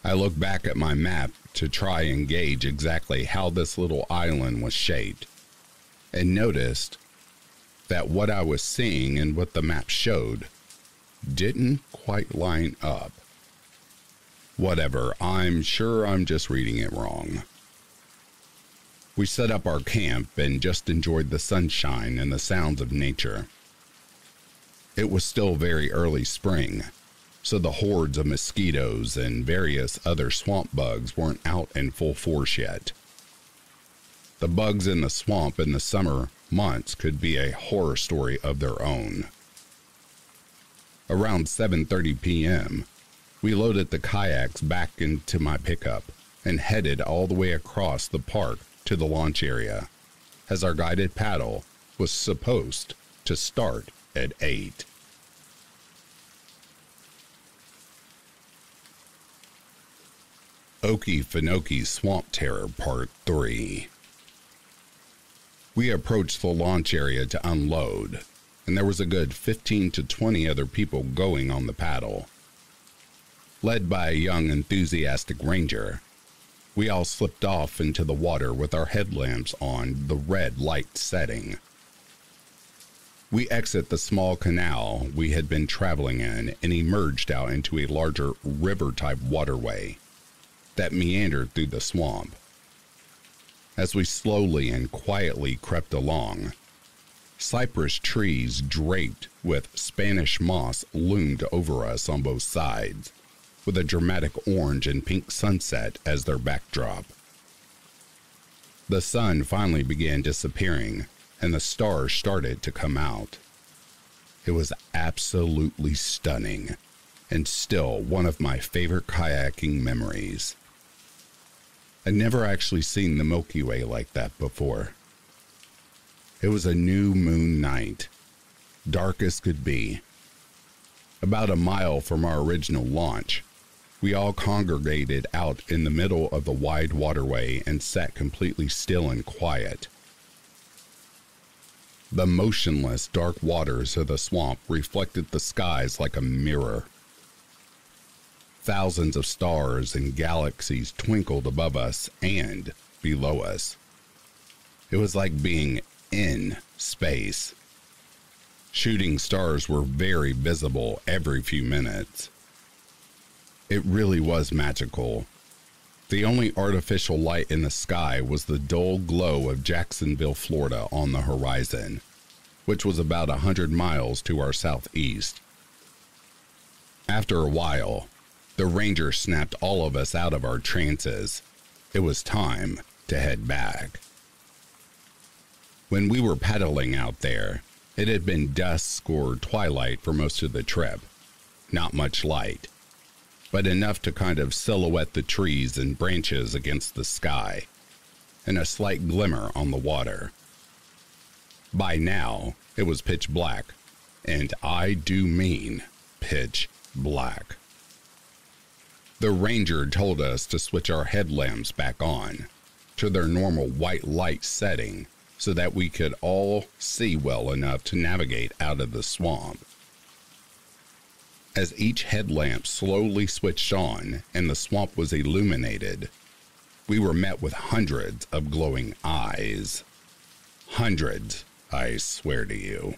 I looked back at my map to try and gauge exactly how this little island was shaped, and noticed that what I was seeing and what the map showed didn't quite line up. Whatever, I'm sure I'm just reading it wrong. We set up our camp and just enjoyed the sunshine and the sounds of nature. It was still very early spring, so the hordes of mosquitoes and various other swamp bugs weren't out in full force yet. The bugs in the swamp in the summer months could be a horror story of their own. Around 7:30 p.m., we loaded the kayaks back into my pickup and headed all the way across the park to the launch area, as our guided paddle was supposed to start at 8. Okefenokee Swamp Terror Part 3. We approached the launch area to unload, and there was a good 15 to 20 other people going on the paddle. Led by a young, enthusiastic ranger, we all slipped off into the water with our headlamps on, the red light setting. We exit the small canal we had been traveling in and emerged out into a larger river-type waterway that meandered through the swamp. As we slowly and quietly crept along, cypress trees draped with Spanish moss loomed over us on both sides, with a dramatic orange and pink sunset as their backdrop. The sun finally began disappearing, and the stars started to come out. It was absolutely stunning, and still one of my favorite kayaking memories. I'd never actually seen the Milky Way like that before. It was a new moon night, dark as could be. About a mile from our original launch, we all congregated out in the middle of the wide waterway and sat completely still and quiet. The motionless, dark waters of the swamp reflected the skies like a mirror. Thousands of stars and galaxies twinkled above us and below us. It was like being in space. Shooting stars were very visible every few minutes. It really was magical. The only artificial light in the sky was the dull glow of Jacksonville, Florida on the horizon, which was about 100 miles to our southeast. After a while, the ranger snapped all of us out of our trances. It was time to head back. When we were paddling out there, it had been dusk or twilight for most of the trip. Not much light, but enough to kind of silhouette the trees and branches against the sky, and a slight glimmer on the water. By now, it was pitch black, and I do mean pitch black. The ranger told us to switch our headlamps back on to their normal white light setting so that we could all see well enough to navigate out of the swamp. As each headlamp slowly switched on and the swamp was illuminated, we were met with hundreds of glowing eyes. Hundreds, I swear to you.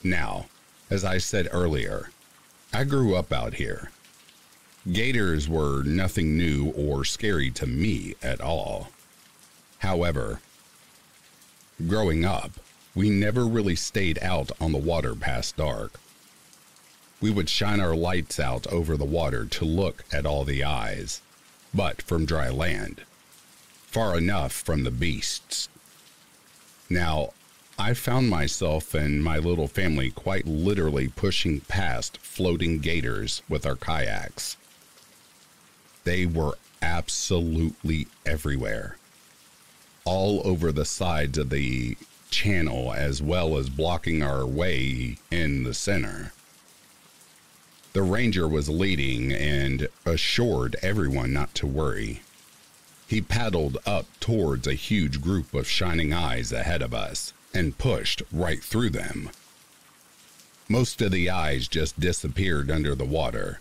Now, as I said earlier, I grew up out here. Gators were nothing new or scary to me at all. However, growing up, we never really stayed out on the water past dark. We would shine our lights out over the water to look at all the eyes, but from dry land, far enough from the beasts. Now, I found myself and my little family quite literally pushing past floating gators with our kayaks. They were absolutely everywhere, all over the sides of the channel as well as blocking our way in the center. The ranger was leading and assured everyone not to worry. He paddled up towards a huge group of shining eyes ahead of us and pushed right through them. Most of the eyes just disappeared under the water,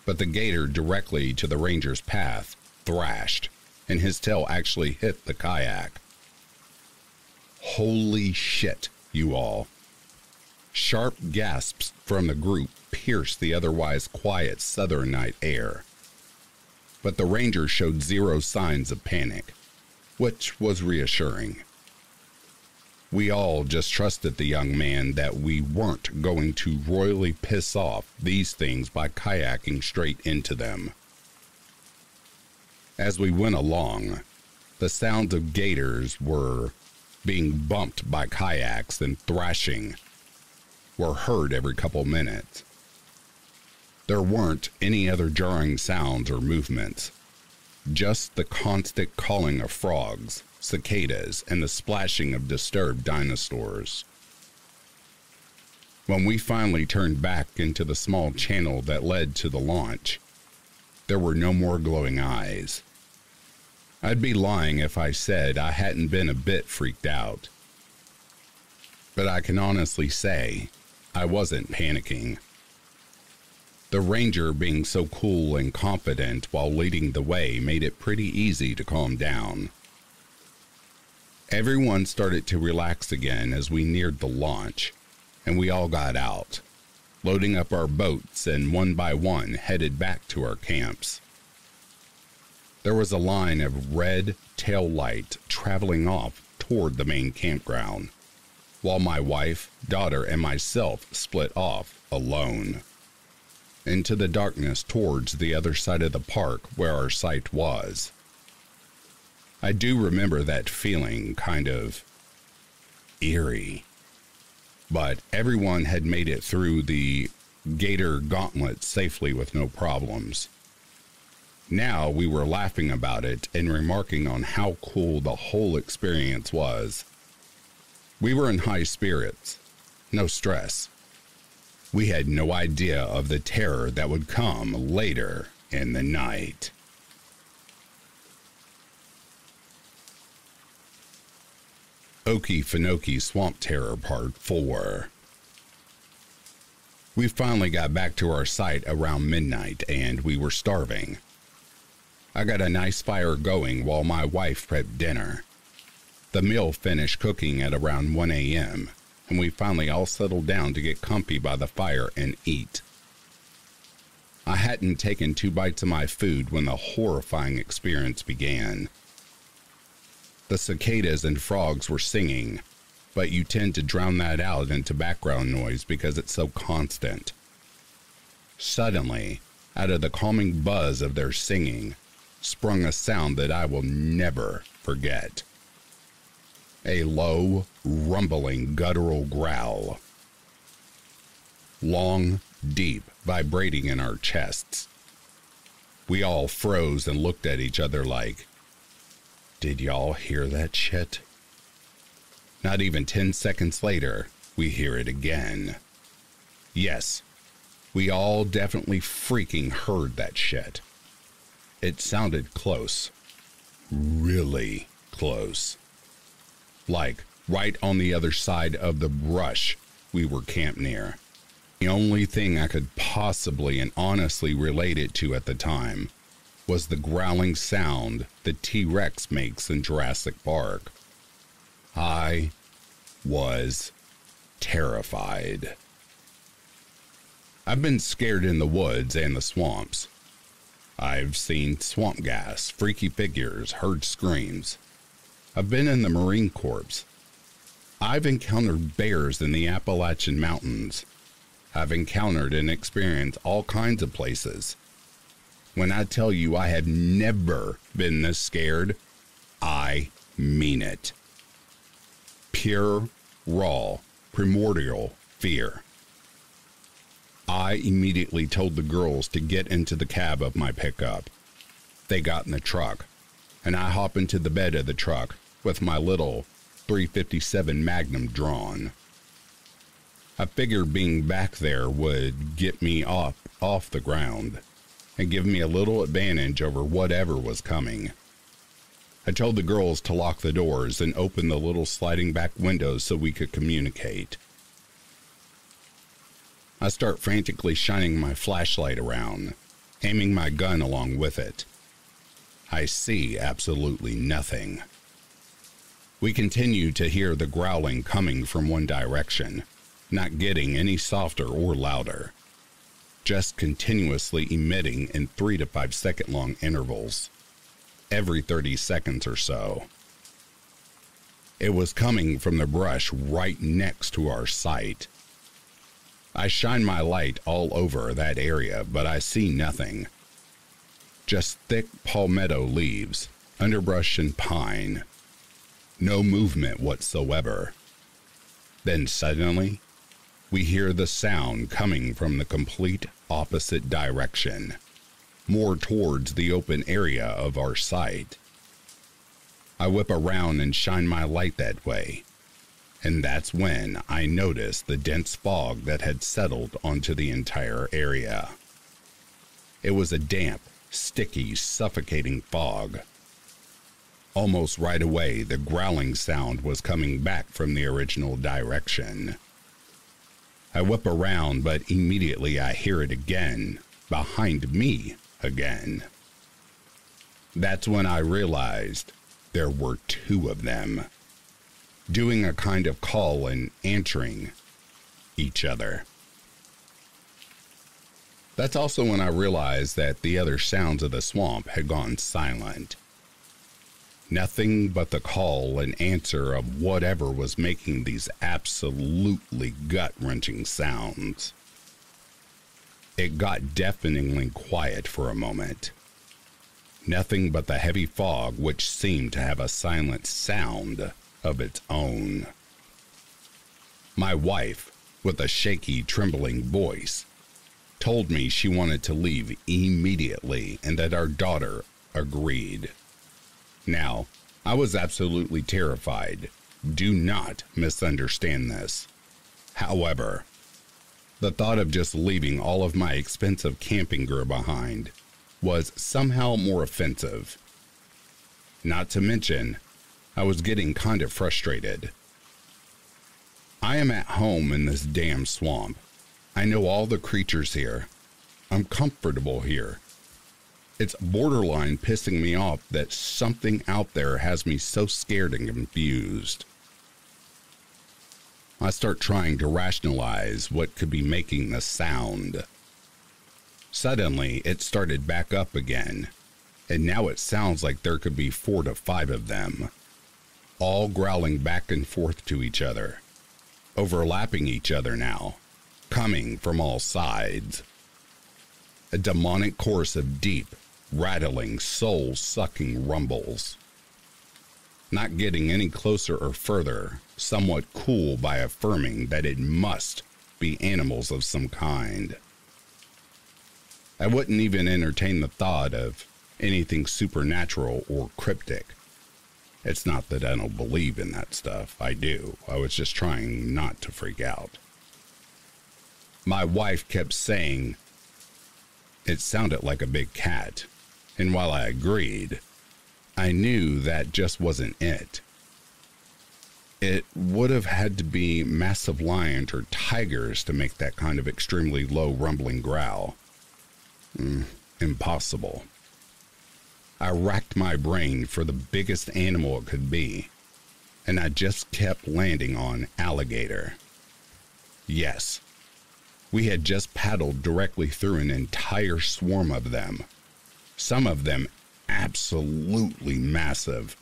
but the gator directly to the ranger's path thrashed, and his tail actually hit the kayak. Holy shit, you all. Sharp gasps from the group pierced the otherwise quiet southern night air. But the ranger showed zero signs of panic, which was reassuring. We all just trusted the young man that we weren't going to royally piss off these things by kayaking straight into them. As we went along, the sounds of gators were being bumped by kayaks and thrashing. were heard every couple minutes. There weren't any other jarring sounds or movements, just the constant calling of frogs, cicadas, and the splashing of disturbed dinosaurs. When we finally turned back into the small channel that led to the launch, there were no more glowing eyes. I'd be lying if I said I hadn't been a bit freaked out. But I can honestly say I wasn't panicking. The ranger being so cool and confident while leading the way made it pretty easy to calm down. Everyone started to relax again as we neared the launch, and we all got out, loading up our boats and one by one headed back to our camps. There was a line of red tail light traveling off toward the main campground, while my wife, daughter, and myself split off alone into the darkness towards the other side of the park where our site was. I do remember that feeling kind of eerie, but everyone had made it through the Gator Gauntlet safely with no problems. Now we were laughing about it and remarking on how cool the whole experience was. We were in high spirits, no stress. We had no idea of the terror that would come later in the night. Okefenokee Swamp Terror Part 4. We finally got back to our site around midnight and we were starving. I got a nice fire going while my wife prepped dinner. The meal finished cooking at around 1 a.m., and we finally all settled down to get comfy by the fire and eat. I hadn't taken 2 bites of my food when the horrifying experience began. The cicadas and frogs were singing, but you tend to drown that out into background noise because it's so constant. Suddenly, out of the calming buzz of their singing, sprung a sound that I will never forget. A low, rumbling, guttural growl. Long, deep, vibrating in our chests. We all froze and looked at each other like, did y'all hear that shit? Not even 10 seconds later, we hear it again. Yes, we all definitely freaking heard that shit. It sounded close. Really close. Like right on the other side of the brush we were camped near. The only thing I could possibly and honestly relate it to at the time was the growling sound the T-Rex makes in Jurassic Park. I was terrified. I've been scared in the woods and the swamps. I've seen swamp gas, freaky figures, heard screams. I've been in the Marine Corps. I've encountered bears in the Appalachian Mountains. I've encountered and experienced all kinds of places. When I tell you I have never been this scared, I mean it. Pure, raw, primordial fear. I immediately told the girls to get into the cab of my pickup. They got in the truck, and I hop into the bed of the truck with my little .357 Magnum drawn. I figured being back there would get me off the ground and give me a little advantage over whatever was coming. I told the girls to lock the doors and open the little sliding back windows so we could communicate. I start frantically shining my flashlight around, aiming my gun along with it. I see absolutely nothing. We continue to hear the growling coming from one direction, not getting any softer or louder, just continuously emitting in 3 to 5 second long intervals, every 30 seconds or so. It was coming from the brush right next to our site. I shine my light all over that area, but I see nothing. Just thick palmetto leaves, underbrush and pine. No movement whatsoever. Then suddenly, we hear the sound coming from the complete opposite direction, more towards the open area of our site. I whip around and shine my light that way, and that's when I notice the dense fog that had settled onto the entire area. It was a damp, sticky, suffocating fog. Almost right away, the growling sound was coming back from the original direction. I whip around, but immediately I hear it again, behind me again. That's when I realized there were two of them, doing a kind of call and answering each other. That's also when I realized that the other sounds of the swamp had gone silent. Nothing but the call and answer of whatever was making these absolutely gut-wrenching sounds. It got deafeningly quiet for a moment. Nothing but the heavy fog, which seemed to have a silent sound of its own. My wife, with a shaky, trembling voice, told me she wanted to leave immediately and that our daughter agreed. Now, I was absolutely terrified. Do not misunderstand this. However, the thought of just leaving all of my expensive camping gear behind was somehow more offensive. Not to mention, I was getting kind of frustrated. I am at home in this damn swamp. I know all the creatures here. I'm comfortable here. It's borderline pissing me off that something out there has me so scared and confused. I start trying to rationalize what could be making the sound. Suddenly, it started back up again, and now it sounds like there could be 4 to 5 of them, all growling back and forth to each other, overlapping each other now, coming from all sides. A demonic chorus of deep, rattling, soul-sucking rumbles. Not getting any closer or further, somewhat cool by affirming that it must be animals of some kind. I wouldn't even entertain the thought of anything supernatural or cryptic. It's not that I don't believe in that stuff. I do. I was just trying not to freak out. My wife kept saying it sounded like a big cat, and while I agreed, I knew that just wasn't it. It would have had to be massive lions or tigers to make that kind of extremely low rumbling growl. Impossible. I racked my brain for the biggest animal it could be, and I just kept landing on alligator. Yes, we had just paddled directly through an entire swarm of them, some of them absolutely massive,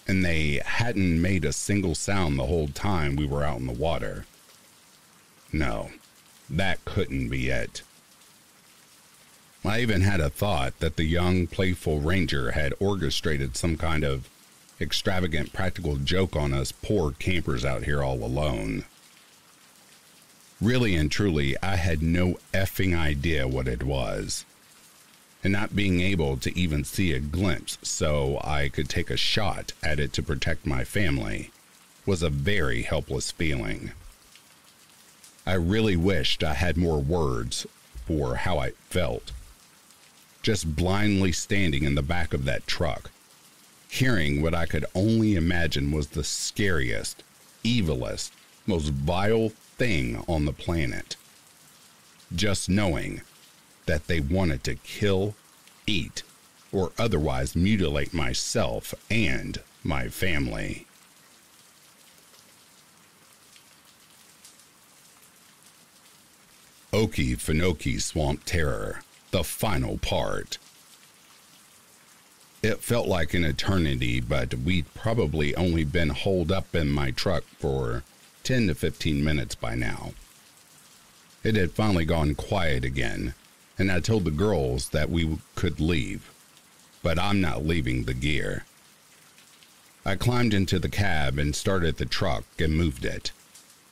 and they hadn't made a single sound the whole time we were out in the water. No, that couldn't be it. I even had a thought that the young, playful ranger had orchestrated some kind of extravagant practical joke on us poor campers out here all alone. Really and truly, I had no effing idea what it was. And not being able to even see a glimpse so I could take a shot at it to protect my family was a very helpless feeling. I really wished I had more words for how I felt. Just blindly standing in the back of that truck, hearing what I could only imagine was the scariest, evilest, most vile thing on the planet. Just knowing that they wanted to kill, eat, or otherwise mutilate myself and my family. Okefenokee Swamp Terror, the final part. It felt like an eternity, but we'd probably only been holed up in my truck for 10 to 15 minutes by now. It had finally gone quiet again, and I told the girls that we could leave, but I'm not leaving the gear. I climbed into the cab and started the truck and moved it.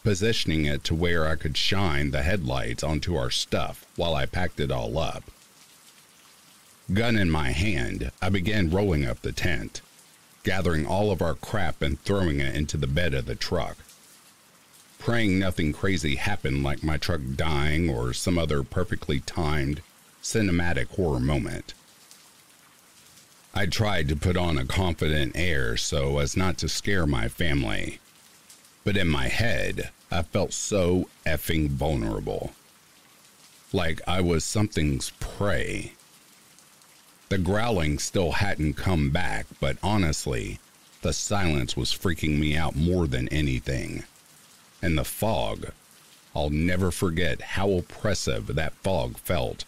positioning it to where I could shine the headlights onto our stuff while I packed it all up. Gun in my hand, I began rolling up the tent, gathering all of our crap and throwing it into the bed of the truck, praying nothing crazy happened like my truck dying or some other perfectly timed cinematic horror moment. I tried to put on a confident air so as not to scare my family, but in my head, I felt so effing vulnerable, like I was something's prey. The growling still hadn't come back, but honestly, the silence was freaking me out more than anything. And the fog, I'll never forget how oppressive that fog felt.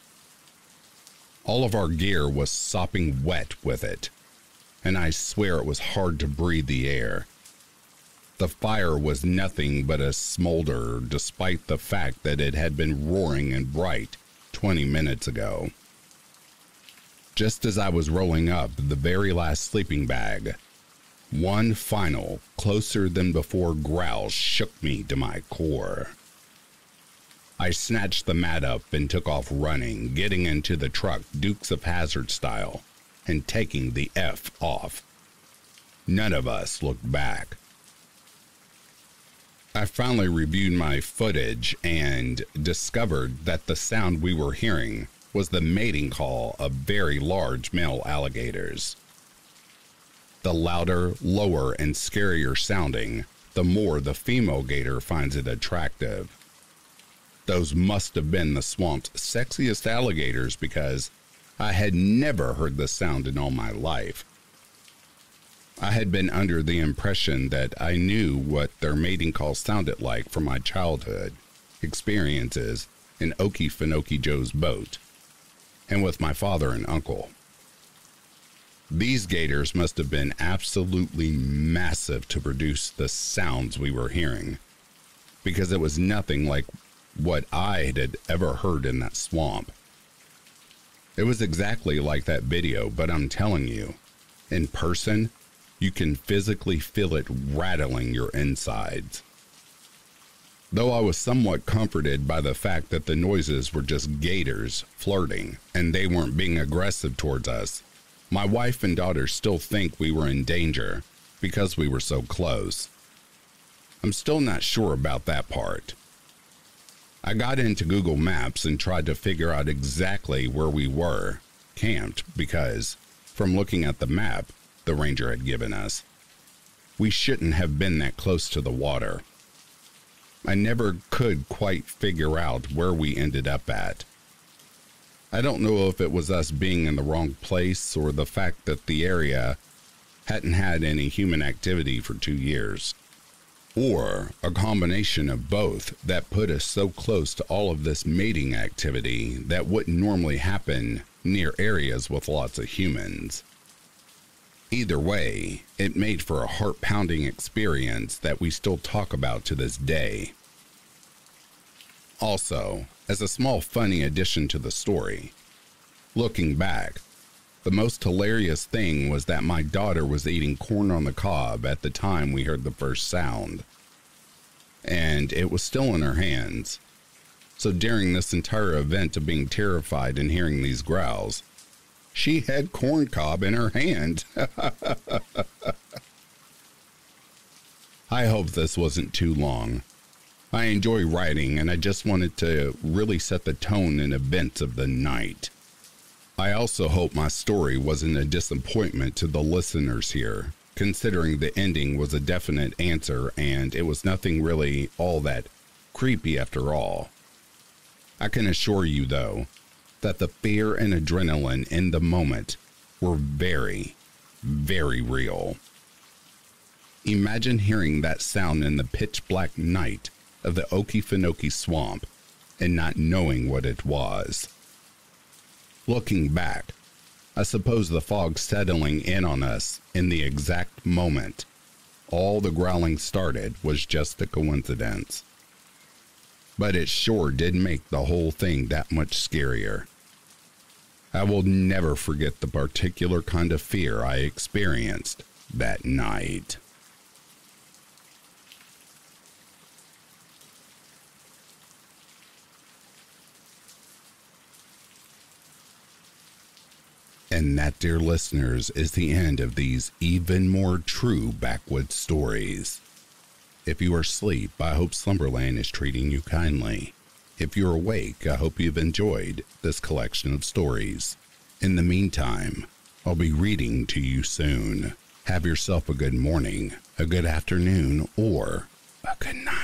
All of our gear was sopping wet with it, and I swear it was hard to breathe the air. The fire was nothing but a smolder, despite the fact that it had been roaring and bright 20 minutes ago. Just as I was rolling up the very last sleeping bag, one final, closer than before growl shook me to my core. I snatched the mat up and took off running, getting into the truck Dukes of Hazzard style and taking the F off. None of us looked back. I finally reviewed my footage and discovered that the sound we were hearing was the mating call of very large male alligators. The louder, lower, and scarier sounding, the more the female gator finds it attractive. Those must have been the swamp's sexiest alligators because I had never heard the sound in all my life. I had been under the impression that I knew what their mating call sounded like from my childhood experiences in Okefenokee Joe's boat and with my father and uncle. These gators must have been absolutely massive to produce the sounds we were hearing, because it was nothing like what I had ever heard in that swamp. It was exactly like that video, but I'm telling you, in person, you can physically feel it rattling your insides. Though I was somewhat comforted by the fact that the noises were just gators flirting and they weren't being aggressive towards us, my wife and daughter still think we were in danger because we were so close. I'm still not sure about that part. I got into Google Maps and tried to figure out exactly where we were camped because, from looking at the map the ranger had given us, we shouldn't have been that close to the water. I never could quite figure out where we ended up at. I don't know if it was us being in the wrong place or the fact that the area hadn't had any human activity for 2 years, or a combination of both that put us so close to all of this mating activity that wouldn't normally happen near areas with lots of humans. Either way, it made for a heart-pounding experience that we still talk about to this day. Also, as a small funny addition to the story, looking back, the most hilarious thing was that my daughter was eating corn on the cob at the time we heard the first sound, and it was still in her hands. So during this entire event of being terrified and hearing these growls, she had corn cob in her hand. I hope this wasn't too long. I enjoy writing, and I just wanted to really set the tone and events of the night. I also hope my story wasn't a disappointment to the listeners here, considering the ending was a definite answer and it was nothing really all that creepy after all. I can assure you, though, that the fear and adrenaline in the moment were very, very real. Imagine hearing that sound in the pitch black night of the Okefenokee swamp and not knowing what it was. Looking back, I suppose the fog settling in on us in the exact moment all the growling started was just a coincidence. But it sure did make the whole thing that much scarier. I will never forget the particular kind of fear I experienced that night. And that, dear listeners, is the end of these even more true backwoods stories. If you are asleep, I hope Slumberland is treating you kindly. If you're awake, I hope you've enjoyed this collection of stories. In the meantime, I'll be reading to you soon. Have yourself a good morning, a good afternoon, or a good night.